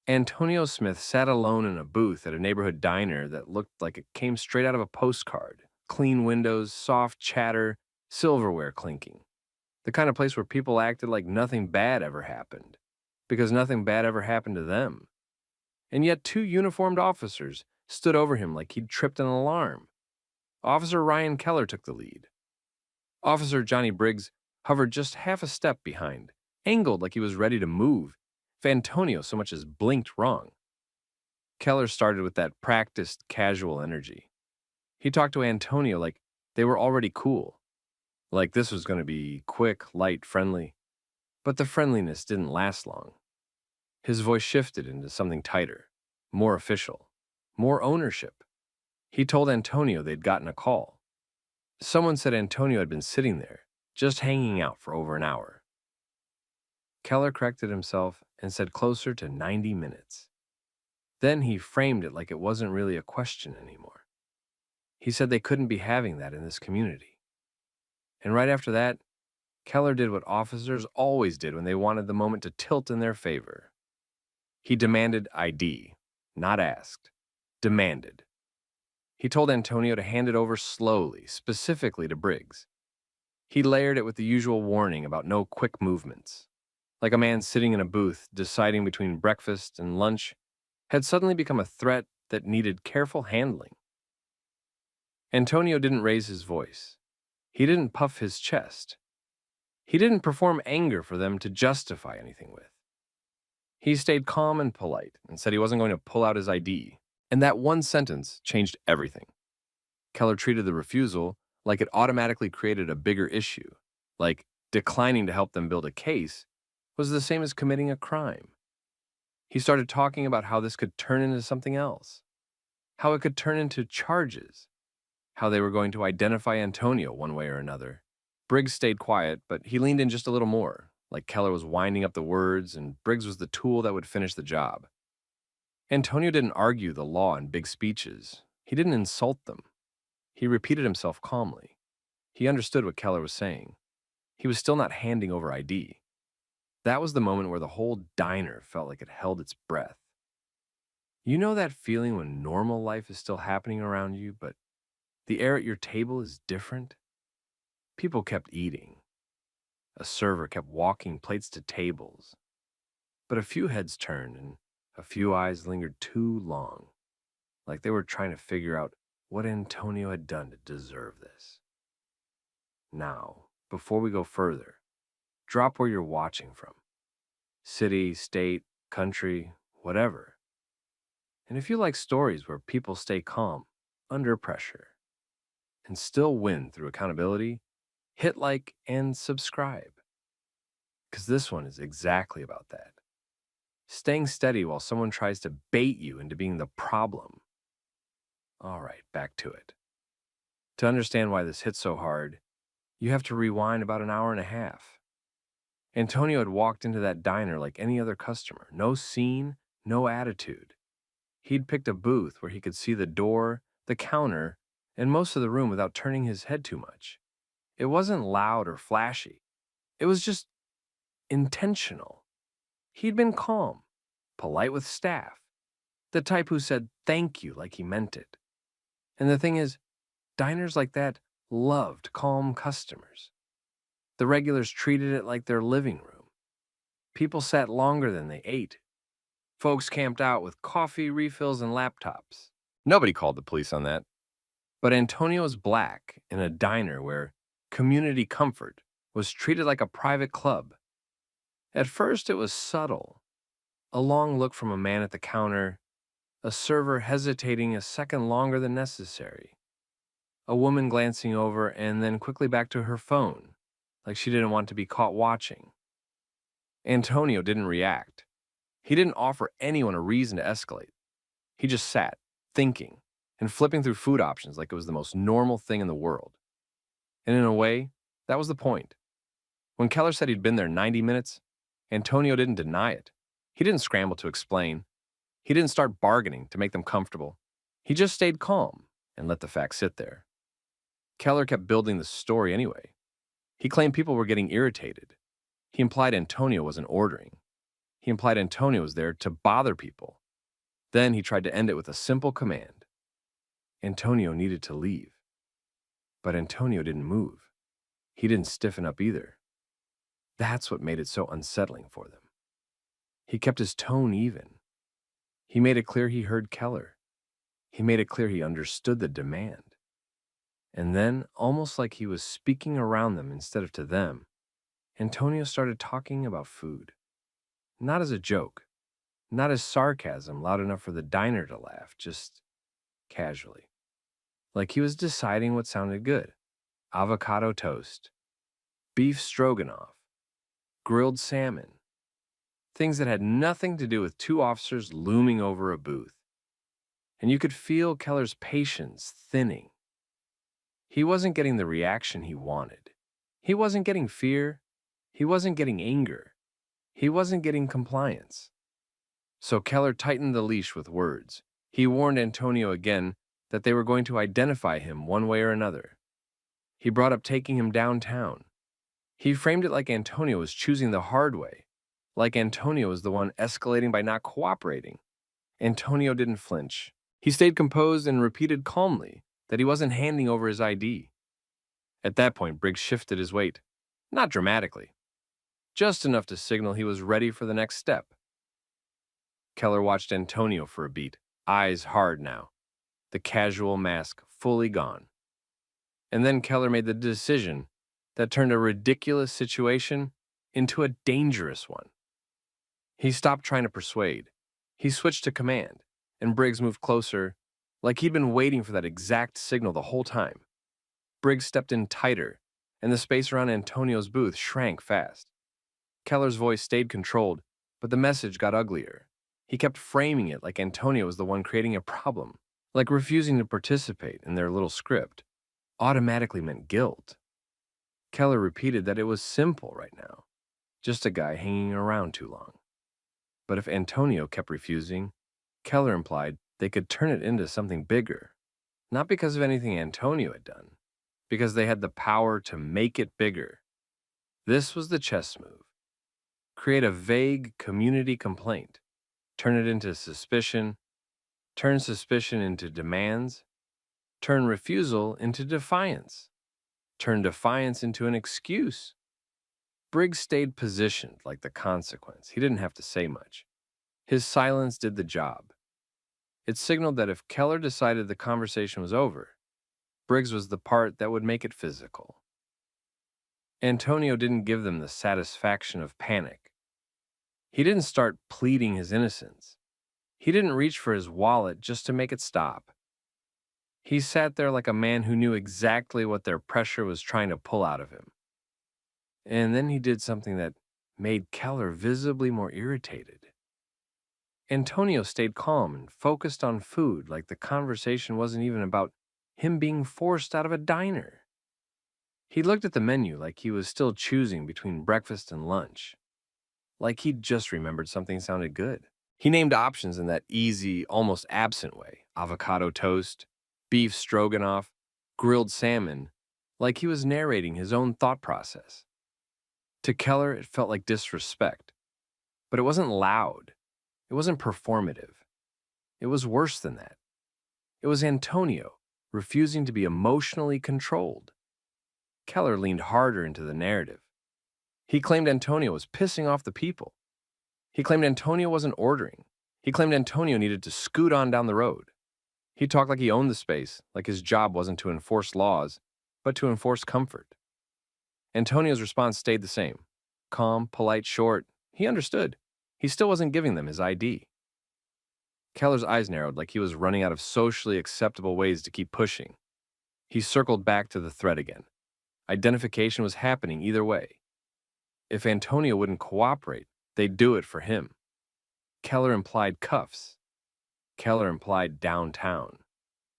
Antonio Smith sat alone in a booth at a neighborhood diner that looked like it came straight out of a postcard. Clean windows, soft chatter, silverware clinking. The kind of place where people acted like nothing bad ever happened, because nothing bad ever happened to them. And yet 2 uniformed officers stood over him like he'd tripped an alarm. Officer Ryan Keller took the lead. Officer Johnny Briggs hovered just half a step behind, angled like he was ready to move, if Antonio so much as blinked wrong. Keller started with that practiced, casual energy. He talked to Antonio like they were already cool, like this was going to be quick, light, friendly. But the friendliness didn't last long. His voice shifted into something tighter, more official, more ownership. He told Antonio they'd gotten a call. Someone said Antonio had been sitting there, just hanging out for over an hour. Keller corrected himself and said closer to 90 minutes. Then he framed it like it wasn't really a question anymore. He said they couldn't be having that in this community. And right after that, Keller did what officers always did when they wanted the moment to tilt in their favor. He demanded ID, not asked, demanded. He told Antonio to hand it over slowly, specifically to Briggs. He layered it with the usual warning about no quick movements. Like a man sitting in a booth deciding between breakfast and lunch had suddenly become a threat that needed careful handling. Antonio didn't raise his voice. He didn't puff his chest. He didn't perform anger for them to justify anything with. He stayed calm and polite and said he wasn't going to pull out his ID. And that one sentence changed everything. Keller treated the refusal like it automatically created a bigger issue, like declining to help them build a case was the same as committing a crime. He started talking about how this could turn into something else, how it could turn into charges, how they were going to identify Antonio one way or another. Briggs stayed quiet, but he leaned in just a little more, like Keller was winding up the words and Briggs was the tool that would finish the job. Antonio didn't argue the law in big speeches. He didn't insult them. He repeated himself calmly. He understood what Keller was saying. He was still not handing over ID. That was the moment where the whole diner felt like it held its breath. You know that feeling when normal life is still happening around you, but the air at your table is different? People kept eating. A server kept walking plates to tables. But a few heads turned and a few eyes lingered too long, like they were trying to figure out what Antonio had done to deserve this. Now, before we go further, drop where you're watching from. City, state, country, whatever. And if you like stories where people stay calm under pressure and still win through accountability, hit like and subscribe. Because this one is exactly about that. Staying steady while someone tries to bait you into being the problem. All right, back to it. To understand why this hit so hard, you have to rewind about an hour and a half. Antonio had walked into that diner like any other customer. No scene, no attitude. He'd picked a booth where he could see the door, the counter, and most of the room without turning his head too much. It wasn't loud or flashy. It was just intentional. He'd been calm, polite with staff, the type who said thank you like he meant it. And the thing is, diners like that loved calm customers. The regulars treated it like their living room. People sat longer than they ate. Folks camped out with coffee, refills, and laptops. Nobody called the police on that. But Antonio's black in a diner where community comfort was treated like a private club. At first, it was subtle. A long look from a man at the counter, a server hesitating a second longer than necessary, a woman glancing over and then quickly back to her phone, like she didn't want to be caught watching. Antonio didn't react. He didn't offer anyone a reason to escalate. He just sat, thinking, and flipping through food options like it was the most normal thing in the world. And in a way, that was the point. When Keller said he'd been there 90 minutes, Antonio didn't deny it. He didn't scramble to explain. He didn't start bargaining to make them comfortable. He just stayed calm and let the facts sit there. Keller kept building the story anyway. He claimed people were getting irritated. He implied Antonio wasn't ordering. He implied Antonio was there to bother people. Then he tried to end it with a simple command. Antonio needed to leave. But Antonio didn't move. He didn't stiffen up either. That's what made it so unsettling for them. He kept his tone even. He made it clear he heard Keller. He made it clear he understood the demand. And then, almost like he was speaking around them instead of to them, Antonio started talking about food. Not as a joke, not as sarcasm loud enough for the diner to laugh, just casually. Like he was deciding what sounded good. Avocado toast, beef stroganoff, grilled salmon. Things that had nothing to do with two officers looming over a booth. And you could feel Keller's patience thinning. He wasn't getting the reaction he wanted. He wasn't getting fear. He wasn't getting anger. He wasn't getting compliance. So Keller tightened the leash with words. He warned Antonio again that they were going to identify him one way or another. He brought up taking him downtown. He framed it like Antonio was choosing the hard way, like Antonio was the one escalating by not cooperating. Antonio didn't flinch. He stayed composed and repeated calmly that he wasn't handing over his ID. At that point, Briggs shifted his weight. Not dramatically. Just enough to signal he was ready for the next step. Keller watched Antonio for a beat, eyes hard now, the casual mask fully gone. And then Keller made the decision that turned a ridiculous situation into a dangerous one. He stopped trying to persuade. He switched to command, and Briggs moved closer, like he'd been waiting for that exact signal the whole time. Briggs stepped in tighter, and the space around Antonio's booth shrank fast. Keller's voice stayed controlled, but the message got uglier. He kept framing it like Antonio was the one creating a problem, like refusing to participate in their little script automatically meant guilt. Keller repeated that it was simple right now, just a guy hanging around too long. But if Antonio kept refusing, Keller implied they could turn it into something bigger, not because of anything Antonio had done, because they had the power to make it bigger. This was the chess move. Create a vague community complaint, turn it into suspicion, turn suspicion into demands, turn refusal into defiance, turn defiance into an excuse. Briggs stayed positioned like the consequence. He didn't have to say much. His silence did the job. It signaled that if Keller decided the conversation was over, Briggs was the part that would make it physical. Antonio didn't give them the satisfaction of panic. He didn't start pleading his innocence. He didn't reach for his wallet just to make it stop. He sat there like a man who knew exactly what their pressure was trying to pull out of him. And then he did something that made Keller visibly more irritated. Antonio stayed calm and focused on food like the conversation wasn't even about him being forced out of a diner. He looked at the menu like he was still choosing between breakfast and lunch, like he'd just remembered something sounded good. He named options in that easy, almost absent way: avocado toast, beef stroganoff, grilled salmon, like he was narrating his own thought process. To Keller, it felt like disrespect, but it wasn't loud. It wasn't performative. It was worse than that. It was Antonio refusing to be emotionally controlled. Keller leaned harder into the narrative. He claimed Antonio was pissing off the people. He claimed Antonio wasn't ordering. He claimed Antonio needed to scoot on down the road. He talked like he owned the space, like his job wasn't to enforce laws, but to enforce comfort. Antonio's response stayed the same. Calm, polite, short. He understood. He still wasn't giving them his ID. Keller's eyes narrowed like he was running out of socially acceptable ways to keep pushing. He circled back to the threat again. Identification was happening either way. If Antonio wouldn't cooperate, they'd do it for him. Keller implied cuffs. Keller implied downtown.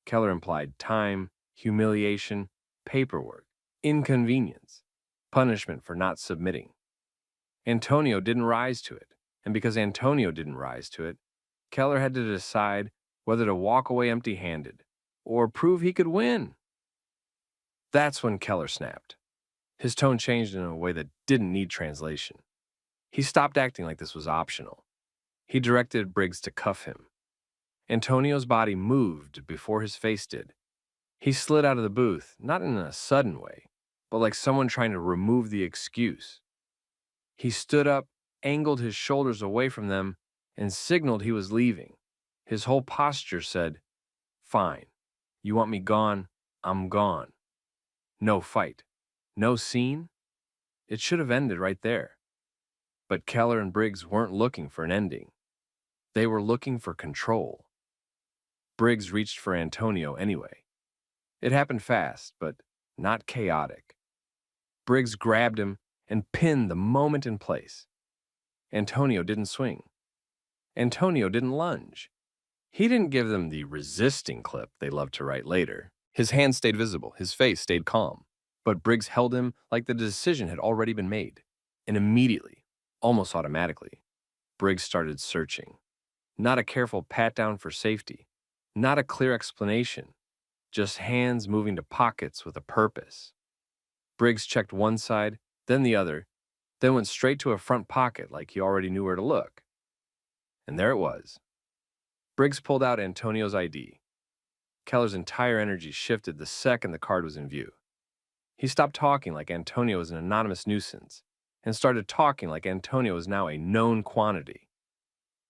Keller implied time, humiliation, paperwork, inconvenience, punishment for not submitting. Antonio didn't rise to it, and because Antonio didn't rise to it, Keller had to decide whether to walk away empty-handed or prove he could win. That's when Keller snapped. His tone changed in a way that didn't need translation. He stopped acting like this was optional. He directed Briggs to cuff him. Antonio's body moved before his face did. He slid out of the booth, not in a sudden way, but like someone trying to remove the excuse. He stood up, angled his shoulders away from them, and signaled he was leaving. His whole posture said, "Fine. You want me gone? I'm gone." No fight. No scene. It should have ended right there. But Keller and Briggs weren't looking for an ending. They were looking for control. Briggs reached for Antonio anyway. It happened fast, but not chaotic. Briggs grabbed him and pinned the moment in place. Antonio didn't swing. Antonio didn't lunge. He didn't give them the resisting clip they loved to write later. His hands stayed visible, his face stayed calm. But Briggs held him like the decision had already been made. And immediately, almost automatically, Briggs started searching. Not a careful pat-down for safety. Not a clear explanation. Just hands moving to pockets with a purpose. Briggs checked one side, then the other, then went straight to a front pocket like he already knew where to look. And there it was. Briggs pulled out Antonio's ID. Keller's entire energy shifted the second the card was in view. He stopped talking like Antonio was an anonymous nuisance and started talking like Antonio was now a known quantity.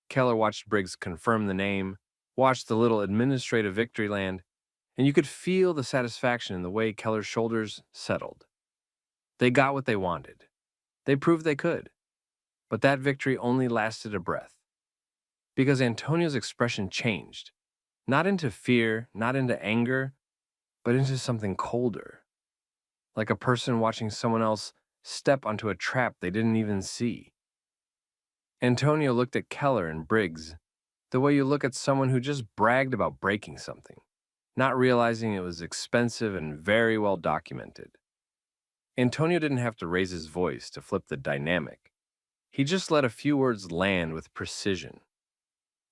Keller watched Briggs confirm the name, watched the little administrative victory land, And you could feel the satisfaction in the way Keller's shoulders settled. They got what they wanted. They proved they could. But that victory only lasted a breath. Because Antonio's expression changed. Not into fear, not into anger, but into something colder. Like a person watching someone else step onto a trap they didn't even see. Antonio looked at Keller and Briggs the way you look at someone who just bragged about breaking something, not realizing it was expensive and very well documented. Antonio didn't have to raise his voice to flip the dynamic. He just let a few words land with precision.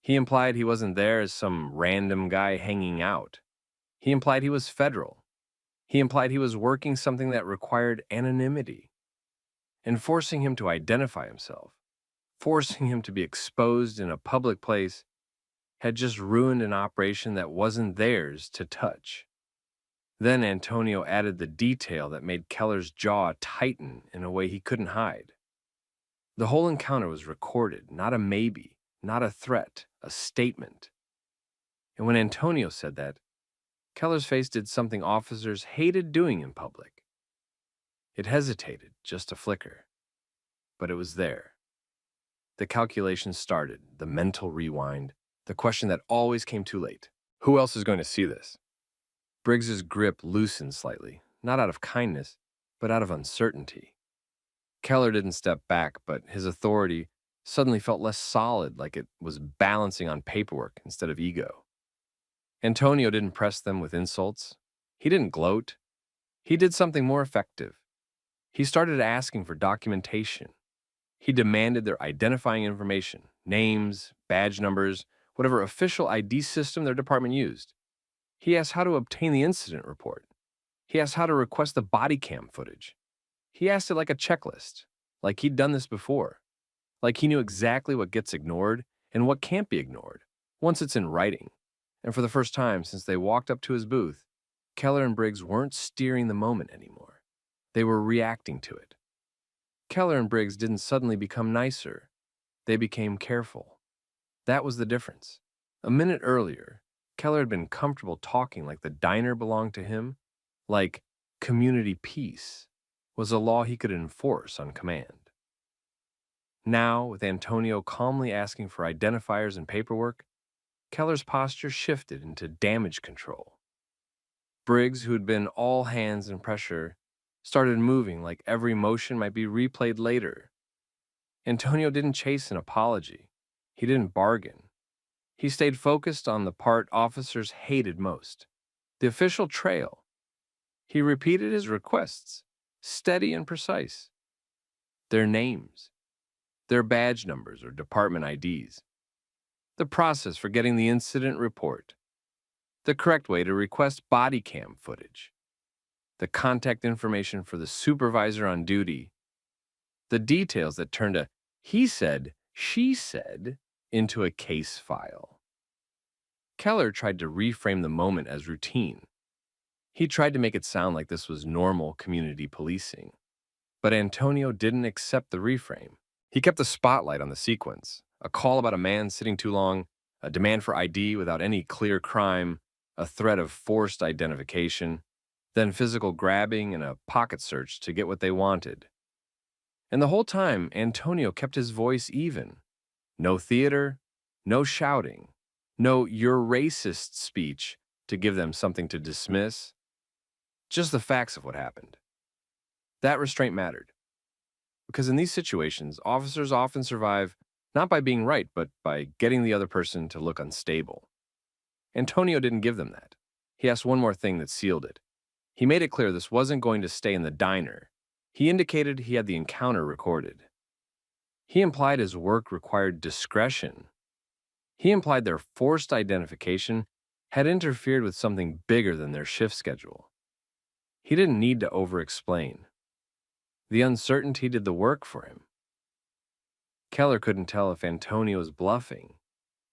He implied he wasn't there as some random guy hanging out. He implied he was federal. He implied he was working something that required anonymity. And forcing him to identify himself, forcing him to be exposed in a public place, had just ruined an operation that wasn't theirs to touch. Then Antonio added the detail that made Keller's jaw tighten in a way he couldn't hide. The whole encounter was recorded, not a maybe, not a threat, a statement. And when Antonio said that, Keller's face did something officers hated doing in public. It hesitated, just a flicker. But it was there. The calculation started, the mental rewind, the question that always came too late. Who else is going to see this? Briggs's grip loosened slightly, not out of kindness, but out of uncertainty. Keller didn't step back, but his authority suddenly felt less solid, like it was balancing on paperwork instead of ego. Antonio didn't press them with insults. He didn't gloat. He did something more effective. He started asking for documentation. He demanded their identifying information, names, badge numbers, whatever official ID system their department used. He asked how to obtain the incident report. He asked how to request the Bodycam footage. He asked it like a checklist, like he'd done this before, like he knew exactly what gets ignored and what can't be ignored once it's in writing. And for the first time since they walked up to his booth, Keller and Briggs weren't steering the moment anymore. They were reacting to it. Keller and Briggs didn't suddenly become nicer. They became careful. That was the difference. A minute earlier, Keller had been comfortable talking like the diner belonged to him, like community peace was a law he could enforce on command. Now, with Antonio calmly asking for identifiers and paperwork, Keller's posture shifted into damage control. Briggs, who had been all hands and pressure, started moving like every motion might be replayed later. Antonio didn't chase an apology. He didn't bargain. He stayed focused on the part officers hated most, the official trail. He repeated his requests, steady and precise. Their names, their badge numbers or department IDs, the process for getting the incident report, the correct way to request body cam footage, the contact information for the supervisor on duty, the details that turned a he said, she said into a case file. Keller tried to reframe the moment as routine. He tried to make it sound like this was normal community policing. But Antonio didn't accept the reframe. He kept the spotlight on the sequence. A call about a man sitting too long, a demand for ID without any clear crime, a threat of forced identification, then physical grabbing and a pocket search to get what they wanted. And the whole time, Antonio kept his voice even. No theater, no shouting, no "you're racist" speech to give them something to dismiss. Just the facts of what happened. That restraint mattered. Because in these situations, officers often survive not by being right, but by getting the other person to look unstable. Antonio didn't give them that. He asked one more thing that sealed it. He made it clear this wasn't going to stay in the diner. He indicated he had the encounter recorded. He implied his work required discretion. He implied their forced identification had interfered with something bigger than their shift schedule. He didn't need to over-explain. The uncertainty did the work for him. Keller couldn't tell if Antonio was bluffing,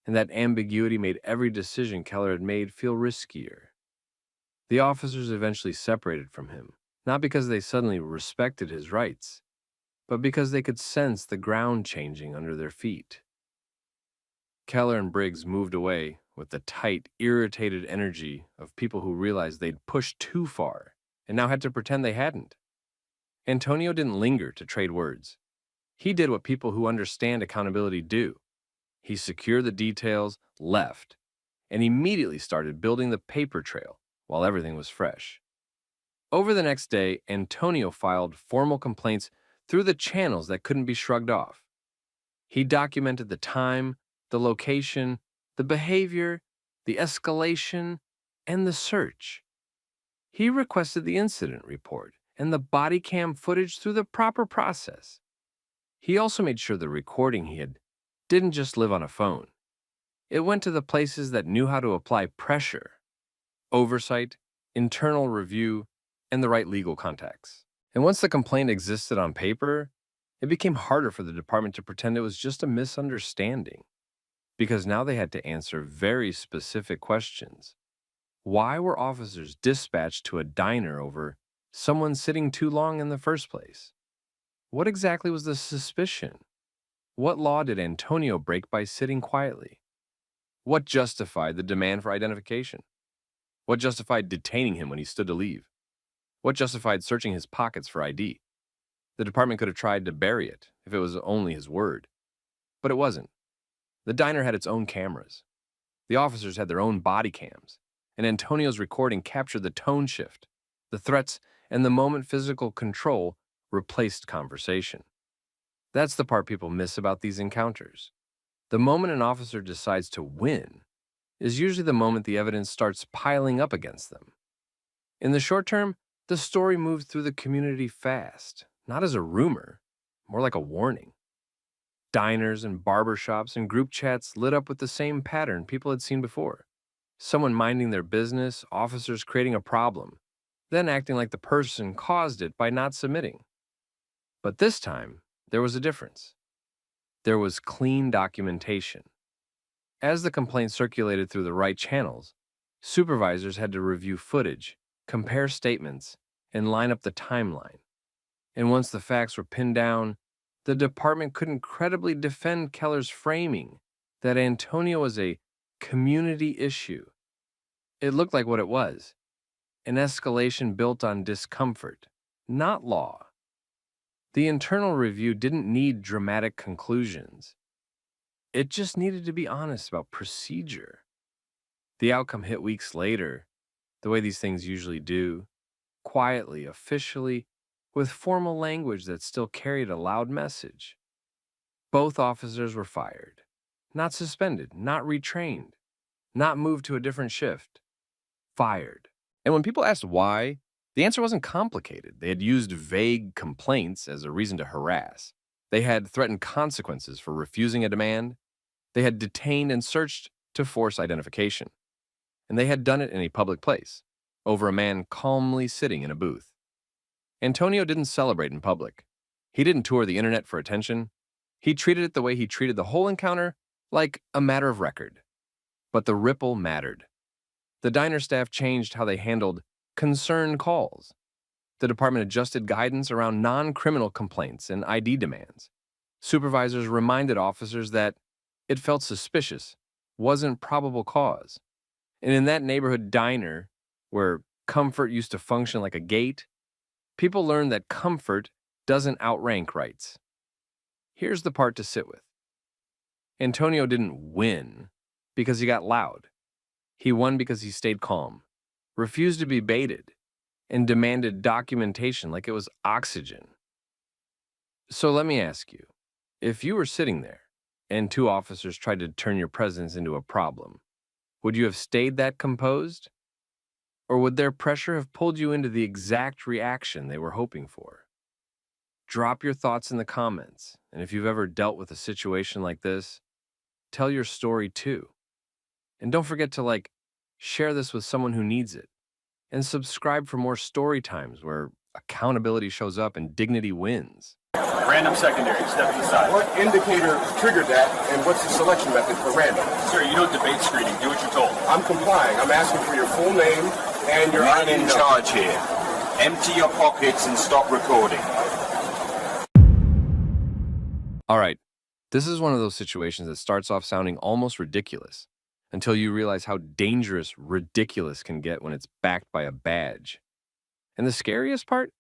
and that ambiguity made every decision Keller had made feel riskier. The officers eventually separated from him, not because they suddenly respected his rights, but because they could sense the ground changing under their feet. Keller and Briggs moved away, with the tight, irritated energy of people who realized they'd pushed too far and now had to pretend they hadn't. Antonio didn't linger to trade words. He did what people who understand accountability do. He secured the details, left, and immediately started building the paper trail while everything was fresh. Over the next day, Antonio filed formal complaints through the channels that couldn't be shrugged off. He documented the time, the location, the behavior, the escalation, and the search. He requested the incident report and the body cam footage through the proper process. He also made sure the recording he had didn't just live on a phone. It went to the places that knew how to apply pressure, oversight, internal review, and the right legal contacts. And once the complaint existed on paper, it became harder for the department to pretend it was just a misunderstanding, because now they had to answer very specific questions. Why were officers dispatched to a diner over someone sitting too long in the first place? What exactly was the suspicion? What law did Antonio break by sitting quietly? What justified the demand for identification? What justified detaining him when he stood to leave? What justified searching his pockets for ID? The department could have tried to bury it if it was only his word. But it wasn't. The diner had its own cameras. The officers had their own body cams, and Antonio's recording captured the tone shift, the threats, and the moment physical control replaced conversation. That's the part people miss about these encounters. The moment an officer decides to win is usually the moment the evidence starts piling up against them. In the short term, the story moved through the community fast, not as a rumor, more like a warning. Diners and barbershops and group chats lit up with the same pattern people had seen before. Someone minding their business, officers creating a problem, then acting like the person caused it by not submitting. But this time, there was a difference. There was clean documentation. As the complaint circulated through the right channels, supervisors had to review footage, compare statements, and line up the timeline. And once the facts were pinned down, the department couldn't credibly defend Keller's framing that Antonio was a community issue. It looked like what it was, an escalation built on discomfort, not law. The internal review didn't need dramatic conclusions. It just needed to be honest about procedure. The outcome hit weeks later, the way these things usually do, quietly, officially, with formal language that still carried a loud message. Both officers were fired, not suspended, not retrained, not moved to a different shift. Fired. And when people asked why, the answer wasn't complicated. They had used vague complaints as a reason to harass. They had threatened consequences for refusing a demand. They had detained and searched to force identification. And they had done it in a public place, over a man calmly sitting in a booth. Antonio didn't celebrate in public. He didn't tour the internet for attention. He treated it the way he treated the whole encounter, like a matter of record. But the ripple mattered. The diner staff changed how they handled concern calls. The department adjusted guidance around non-criminal complaints and ID demands. Supervisors reminded officers that it felt suspicious, wasn't probable cause. And in that neighborhood diner, where comfort used to function like a gate, people learned that comfort doesn't outrank rights. Here's the part to sit with. Antonio didn't win because he got loud. He won because he stayed calm, refused to be baited, and demanded documentation like it was oxygen. So let me ask you, if you were sitting there and two officers tried to turn your presence into a problem, would you have stayed that composed? Or would their pressure have pulled you into the exact reaction they were hoping for? Drop your thoughts in the comments, and if you've ever dealt with a situation like this, tell your story too. And don't forget to share this with someone who needs it. And subscribe for more story times where accountability shows up and dignity wins. Random secondary, step to the side. What indicator triggered that, and what's the selection method for random? Sir, you don't debate screening. Do what you're told. I'm complying. I'm asking for your full name and your Man ID in number. charge here. Empty your pockets and stop recording. All right, this is one of those situations that starts off sounding almost ridiculous until you realize how dangerous ridiculous can get when it's backed by a badge. And the scariest part?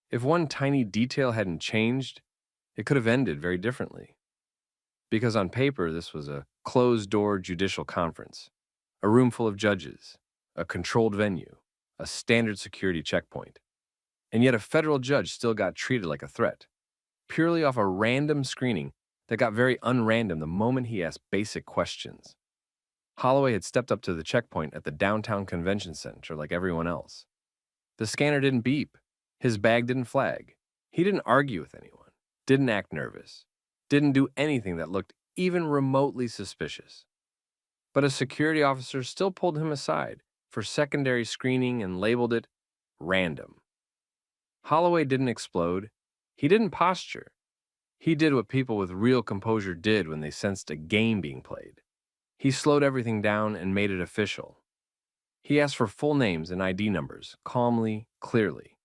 If one tiny detail hadn't changed, it could have ended very differently. Because on paper, this was a closed-door judicial conference, a room full of judges, a controlled venue, a standard security checkpoint. And yet a federal judge still got treated like a threat, purely off a random screening that got very unrandom the moment he asked basic questions. Holloway had stepped up to the checkpoint at the downtown convention center like everyone else. The scanner didn't beep. His bag didn't flag. He didn't argue with anyone, didn't act nervous, didn't do anything that looked even remotely suspicious. But a security officer still pulled him aside for secondary screening and labeled it random. Holloway didn't explode. He didn't posture. He did what people with real composure did when they sensed a game being played. He slowed everything down and made it official. He asked for full names and ID numbers, calmly, clearly.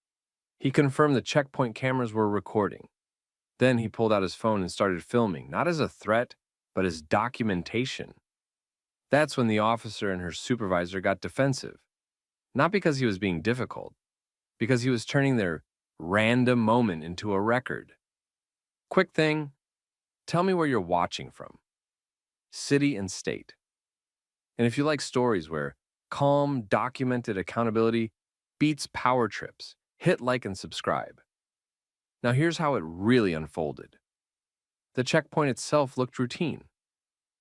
He confirmed the checkpoint cameras were recording. Then he pulled out his phone and started filming, not as a threat, but as documentation. That's when the officer and her supervisor got defensive. Not because he was being difficult, because he was turning their random moment into a record. Quick thing, tell me where you're watching from. City and state. And if you like stories where calm, documented accountability beats power trips, hit like and subscribe. Now here's how it really unfolded. The checkpoint itself looked routine.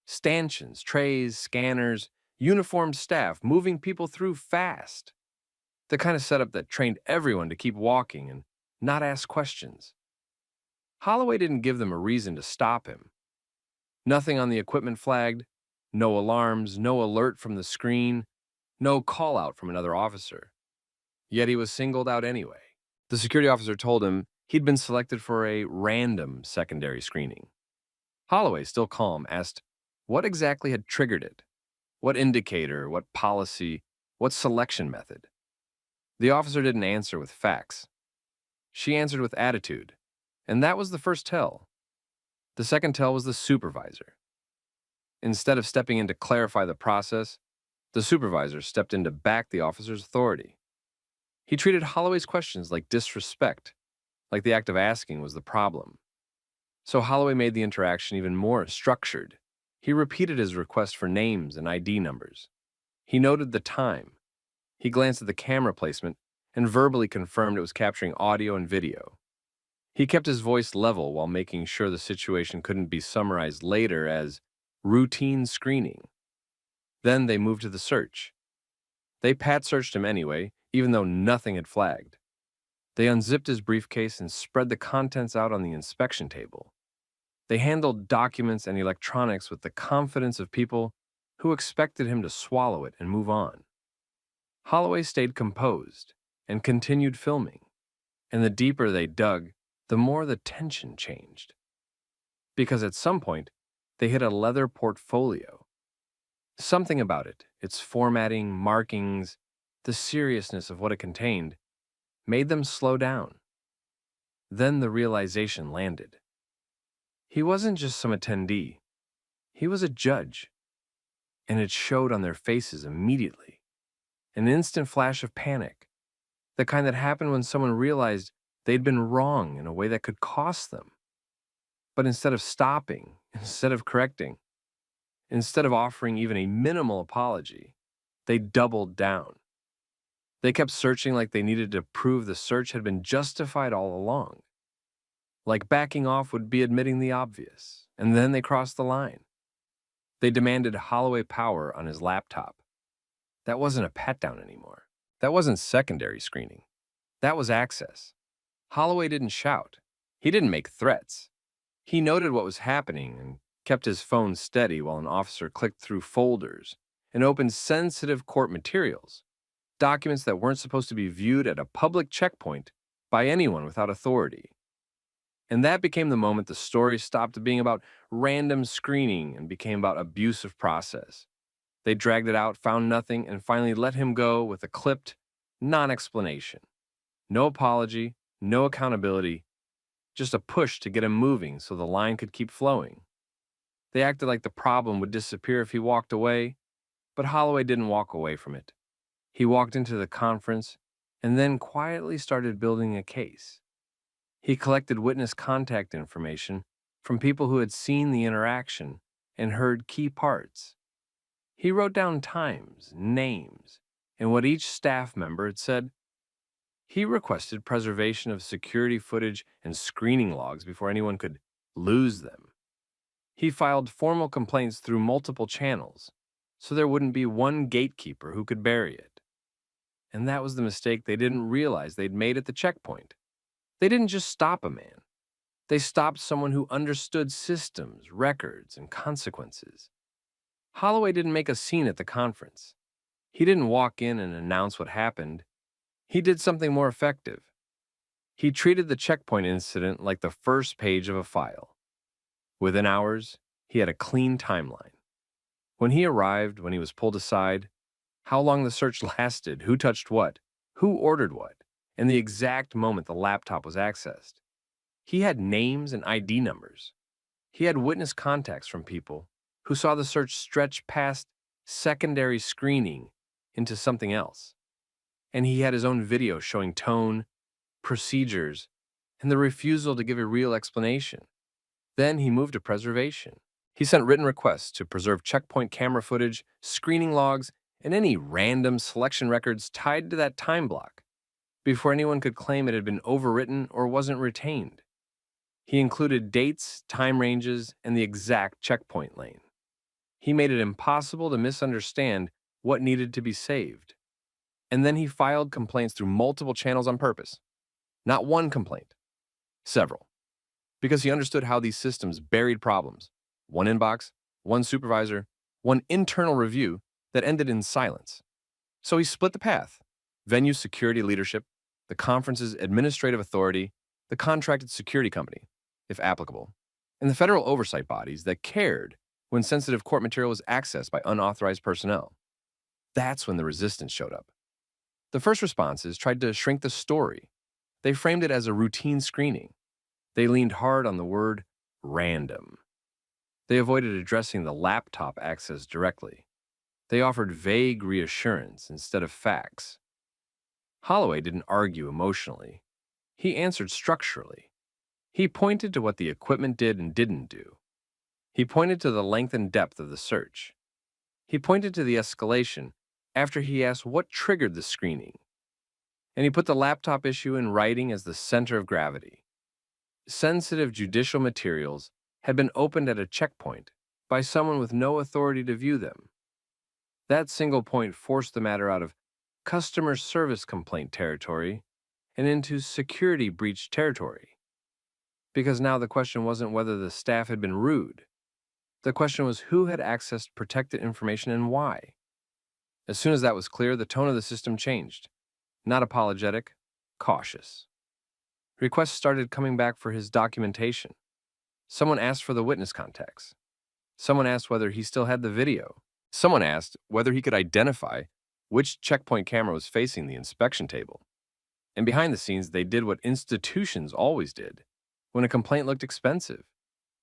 Stanchions, trays, scanners, uniformed staff moving people through fast. The kind of setup that trained everyone to keep walking and not ask questions. Holloway didn't give them a reason to stop him. Nothing on the equipment flagged, no alarms, no alert from the screen, no call out from another officer. Yet he was singled out anyway. The security officer told him he'd been selected for a random secondary screening. Holloway, still calm, asked what exactly had triggered it. What indicator, what policy, what selection method? The officer didn't answer with facts. She answered with attitude, and that was the first tell. The second tell was the supervisor. Instead of stepping in to clarify the process, the supervisor stepped in to back the officer's authority. He treated Holloway's questions like disrespect, like the act of asking was the problem. So Holloway made the interaction even more structured. He repeated his request for names and ID numbers. He noted the time. He glanced at the camera placement and verbally confirmed it was capturing audio and video. He kept his voice level while making sure the situation couldn't be summarized later as routine screening. Then they moved to the search. They pat-searched him anyway, even though nothing had flagged. They unzipped his briefcase and spread the contents out on the inspection table. They handled documents and electronics with the confidence of people who expected him to swallow it and move on. Holloway stayed composed and continued filming, and the deeper they dug, the more the tension changed. Because at some point, they hit a leather portfolio. Something about it, its formatting, markings, the seriousness of what it contained, made them slow down. Then the realization landed. He wasn't just some attendee. He was a judge. And it showed on their faces immediately. An instant flash of panic. The kind that happened when someone realized they'd been wrong in a way that could cost them. But instead of stopping, instead of correcting, instead of offering even a minimal apology, they doubled down. They kept searching like they needed to prove the search had been justified all along. Like backing off would be admitting the obvious, and then they crossed the line. They demanded Holloway power on his laptop. That wasn't a pat-down anymore. That wasn't secondary screening. That was access. Holloway didn't shout. He didn't make threats. He noted what was happening and kept his phone steady while an officer clicked through folders and opened sensitive court materials, documents that weren't supposed to be viewed at a public checkpoint by anyone without authority. And that became the moment the story stopped being about random screening and became about abuse of process. They dragged it out, found nothing, and finally let him go with a clipped non-explanation. No apology, no accountability, just a push to get him moving so the line could keep flowing. They acted like the problem would disappear if he walked away, But Holloway didn't walk away from it. He walked into the conference and then quietly started building a case. He collected witness contact information from people who had seen the interaction and heard key parts. He wrote down times, names, and what each staff member had said. He requested preservation of security footage and screening logs before anyone could lose them. He filed formal complaints through multiple channels, so there wouldn't be one gatekeeper who could bury it. And that was the mistake they didn't realize they'd made at the checkpoint. They didn't just stop a man. They stopped someone who understood systems, records, and consequences. Holloway didn't make a scene at the conference. He didn't walk in and announce what happened. He did something more effective. He treated the checkpoint incident like the first page of a file. Within hours, he had a clean timeline. When he arrived, when he was pulled aside, how long the search lasted, who touched what, who ordered what, and the exact moment the laptop was accessed. He had names and ID numbers. He had witness contacts from people who saw the search stretch past secondary screening into something else. And he had his own video showing tone, procedures, and the refusal to give a real explanation. Then he moved to preservation. He sent written requests to preserve checkpoint camera footage, screening logs, and any random selection records tied to that time block before anyone could claim it had been overwritten or wasn't retained. He included dates, time ranges, and the exact checkpoint lane. He made it impossible to misunderstand what needed to be saved. And then he filed complaints through multiple channels on purpose. Not one complaint, several. Because he understood how these systems buried problems. One inbox, one supervisor, one internal review that ended in silence. So he split the path. Venue security leadership, the conference's administrative authority, the contracted security company, if applicable, and the federal oversight bodies that cared when sensitive court material was accessed by unauthorized personnel. That's when the resistance showed up. The first responses tried to shrink the story. They framed it as a routine screening. They leaned hard on the word random. They avoided addressing the laptop access directly. They offered vague reassurance instead of facts. Holloway didn't argue emotionally. He answered structurally. He pointed to what the equipment did and didn't do. He pointed to the length and depth of the search. He pointed to the escalation after he asked what triggered the screening. And he put the laptop issue in writing as the center of gravity. Sensitive judicial materials had been opened at a checkpoint by someone with no authority to view them. That single point forced the matter out of customer service complaint territory and into security breach territory. Because now the question wasn't whether the staff had been rude. The question was who had accessed protected information and why. As soon as that was clear, the tone of the system changed. Not apologetic, cautious. Requests started coming back for his documentation. Someone asked for the witness contacts. Someone asked whether he still had the video. Someone asked whether he could identify which checkpoint camera was facing the inspection table. And behind the scenes, they did what institutions always did. When a complaint looked expensive,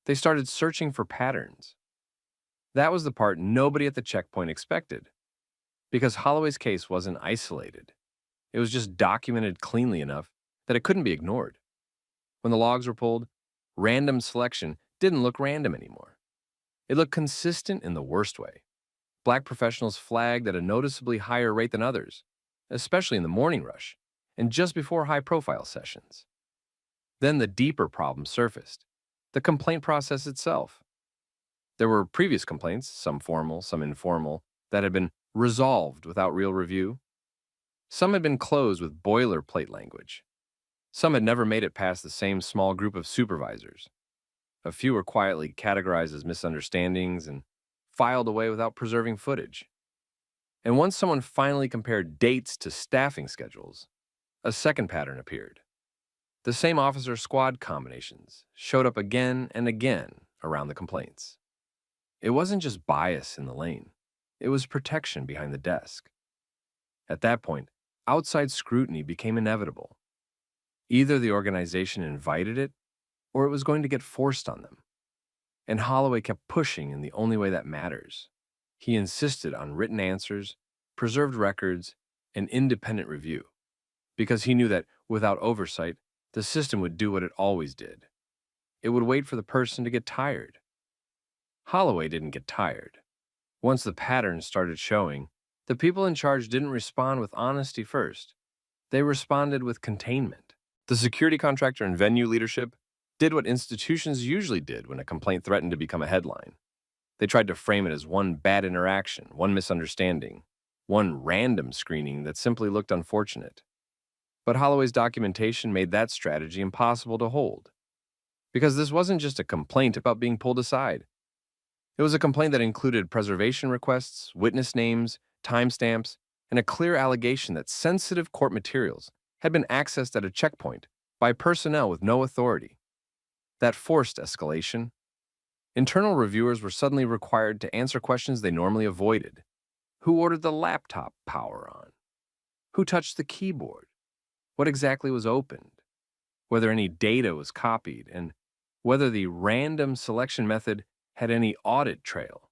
they started searching for patterns. That was the part nobody at the checkpoint expected. Because Holloway's case wasn't isolated. It was just documented cleanly enough that it couldn't be ignored. When the logs were pulled, random selection didn't look random anymore. It looked consistent in the worst way. Black professionals flagged at a noticeably higher rate than others, especially in the morning rush and just before high-profile sessions. Then the deeper problem surfaced, the complaint process itself. There were previous complaints, some formal, some informal, that had been resolved without real review. Some had been closed with boilerplate language. Some had never made it past the same small group of supervisors. A few were quietly categorized as misunderstandings and filed away without preserving footage. And once someone finally compared dates to staffing schedules, a second pattern appeared. The same officer squad combinations showed up again and again around the complaints. It wasn't just bias in the lane. It was protection behind the desk. At that point, outside scrutiny became inevitable. Either the organization invited it, or it was going to get forced on them. And Holloway kept pushing in the only way that matters. He insisted on written answers, preserved records, and independent review, because he knew that without oversight, the system would do what it always did. It would wait for the person to get tired. Holloway didn't get tired. Once the patterns started showing, the people in charge didn't respond with honesty first. They responded with containment. The security contractor and venue leadership did what institutions usually did when a complaint threatened to become a headline. They tried to frame it as one bad interaction, one misunderstanding, one random screening that simply looked unfortunate. But Holloway's documentation made that strategy impossible to hold. Because this wasn't just a complaint about being pulled aside. It was a complaint that included preservation requests, witness names, timestamps, and a clear allegation that sensitive court materials had been accessed at a checkpoint by personnel with no authority. That forced escalation. Internal reviewers were suddenly required to answer questions they normally avoided. Who ordered the laptop power on? Who touched the keyboard? What exactly was opened? Whether any data was copied, and whether the random selection method had any audit trail.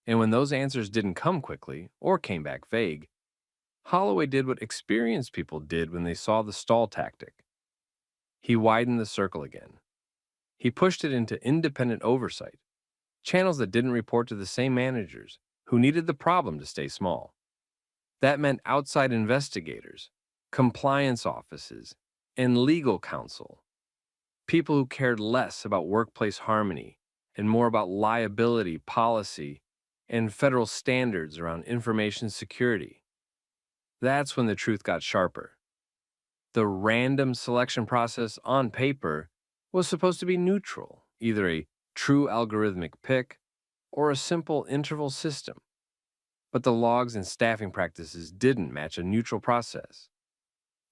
And when those answers didn't come quickly or came back vague, Holloway did what experienced people did when they saw the stall tactic. He widened the circle again. He pushed it into independent oversight, channels that didn't report to the same managers who needed the problem to stay small. That meant outside investigators, compliance offices, and legal counsel. People who cared less about workplace harmony and more about liability, policy, and federal standards around information security. That's when the truth got sharper. The random selection process on paper was supposed to be neutral, either a true algorithmic pick or a simple interval system. But the logs and staffing practices didn't match a neutral process.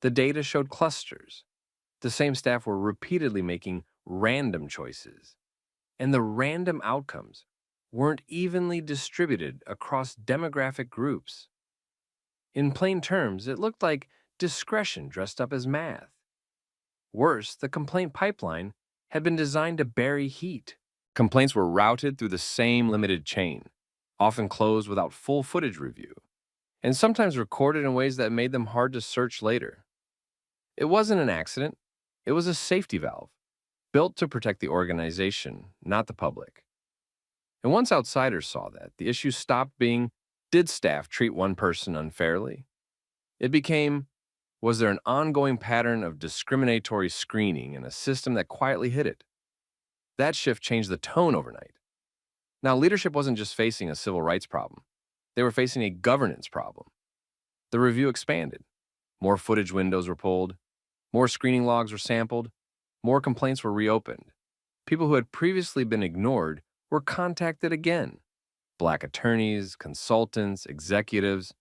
The data showed clusters. The same staff were repeatedly making random choices, and the random outcomes weren't evenly distributed across demographic groups. In plain terms, it looked like discretion dressed up as math. Worse, the complaint pipeline had been designed to bury heat. Complaints were routed through the same limited chain, often closed without full footage review, and sometimes recorded in ways that made them hard to search later. It wasn't an accident. It was a safety valve, built to protect the organization, not the public. And once outsiders saw that, the issue stopped being, did staff treat one person unfairly? It became, was there an ongoing pattern of discriminatory screening in a system that quietly hid it? That shift changed the tone overnight. Now, leadership wasn't just facing a civil rights problem. They were facing a governance problem. The review expanded. More footage windows were pulled. More screening logs were sampled. More complaints were reopened. People who had previously been ignored were contacted again. Black attorneys, consultants, executives,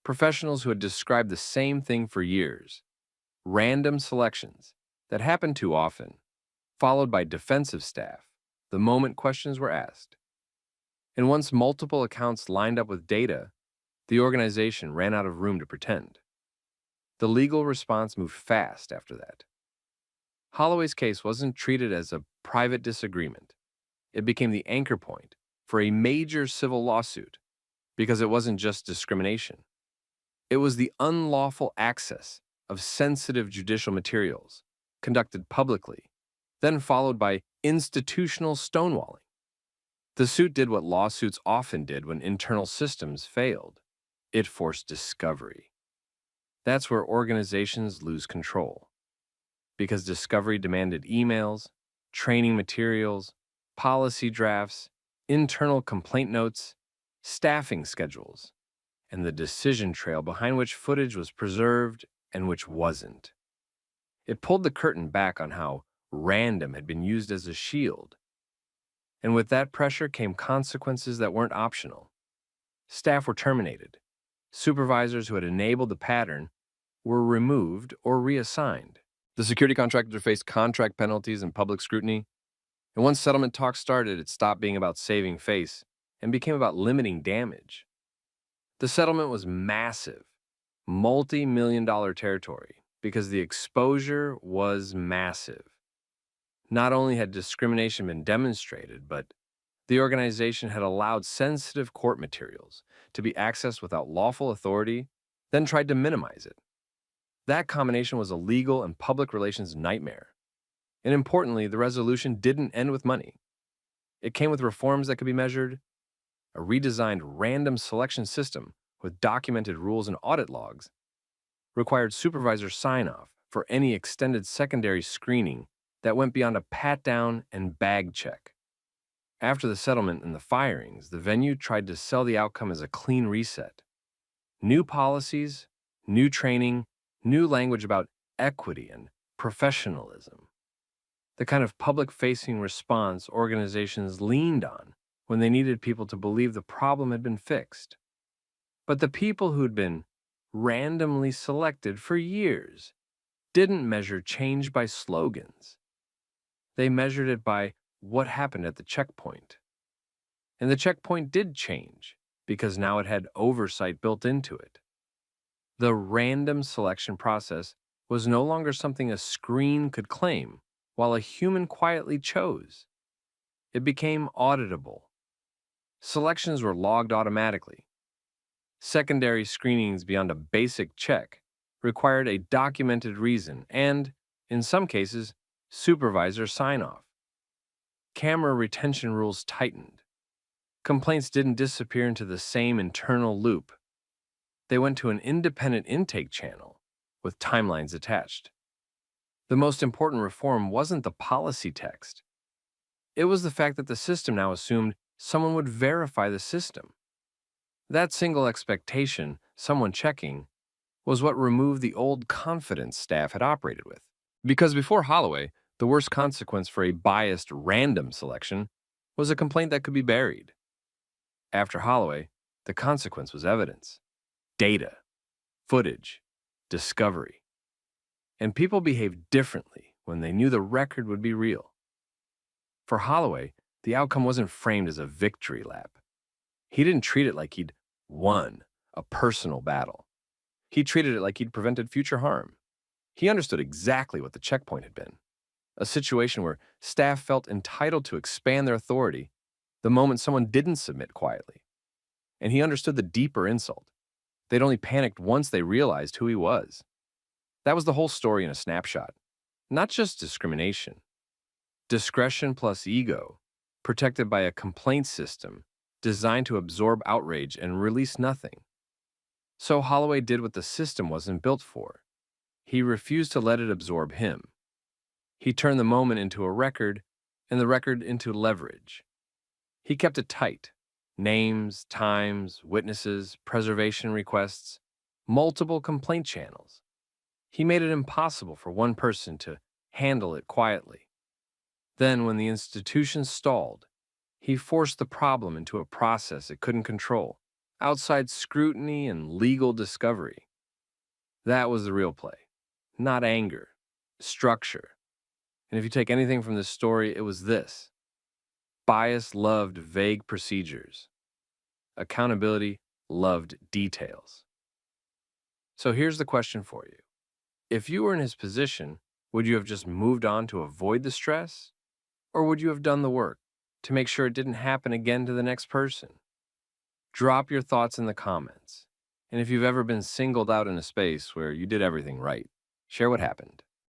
professionals who had described the same thing for years. Random selections that happened too often, followed by defensive staff the moment questions were asked. And once multiple accounts lined up with data, the organization ran out of room to pretend. The legal response moved fast after that. Holloway's case wasn't treated as a private disagreement. It became the anchor point for a major civil lawsuit because it wasn't just discrimination. It was the unlawful access of sensitive judicial materials conducted publicly, then followed by institutional stonewalling. The suit did what lawsuits often did when internal systems failed. It forced discovery. That's where organizations lose control. Because discovery demanded emails, training materials, policy drafts, internal complaint notes, staffing schedules, and the decision trail behind which footage was preserved and which wasn't. It pulled the curtain back on how random had been used as a shield. And with that pressure came consequences that weren't optional. Staff were terminated. Supervisors who had enabled the pattern were removed or reassigned. The security contractor faced contract penalties and public scrutiny. And once settlement talks started, it stopped being about saving face and became about limiting damage. The settlement was massive, multi-million-dollar territory, because the exposure was massive. Not only had discrimination been demonstrated, but The organization had allowed sensitive court materials to be accessed without lawful authority, then tried to minimize it. That combination was a legal and public relations nightmare. And importantly, the resolution didn't end with money. It came with reforms that could be measured, a redesigned random selection system with documented rules and audit logs, required supervisor sign-off for any extended secondary screening that went beyond a pat-down and bag check. After the settlement and the firings, the venue tried to sell the outcome as a clean reset. New policies, new training, new language about equity and professionalism. The kind of public-facing response organizations leaned on when they needed people to believe the problem had been fixed. But the people who'd been randomly selected for years didn't measure change by slogans. They measured it by what happened at the checkpoint. And the checkpoint did change because now it had oversight built into it. The random selection process was no longer something a screen could claim while a human quietly chose. It became auditable. Selections were logged automatically. Secondary screenings beyond a basic check required a documented reason and, in some cases, supervisor sign-off. Camera retention rules tightened. Complaints didn't disappear into the same internal loop. They went to an independent intake channel with timelines attached. The most important reform wasn't the policy text. It was the fact that the system now assumed someone would verify the system. That single expectation, someone checking, was what removed the old confidence staff had operated with. Because before Holloway, the worst consequence for a biased random selection was a complaint that could be buried. After Holloway, the consequence was evidence, data, footage, discovery. And people behaved differently when they knew the record would be real. For Holloway, the outcome wasn't framed as a victory lap. He didn't treat it like he'd won a personal battle. He treated it like he'd prevented future harm. He understood exactly what the checkpoint had been, a situation where staff felt entitled to expand their authority the moment someone didn't submit quietly. And he understood the deeper insult. They'd only panicked once they realized who he was. That was the whole story in a snapshot. Not just discrimination. Discretion plus ego, protected by a complaint system designed to absorb outrage and release nothing. So Holloway did what the system wasn't built for. He refused to let it absorb him. He turned the moment into a record, and the record into leverage. He kept it tight. Names, times, witnesses, preservation requests, multiple complaint channels. He made it impossible for one person to handle it quietly. Then, when the institution stalled, he forced the problem into a process it couldn't control, outside scrutiny and legal discovery. That was the real play, not anger, structure. And if you take anything from this story, it was this. Bias loved vague procedures. Accountability loved details. So here's the question for you. If you were in his position, would you have just moved on to avoid the stress? Or would you have done the work to make sure it didn't happen again to the next person? Drop your thoughts in the comments. And if you've ever been singled out in a space where you did everything right, share what happened.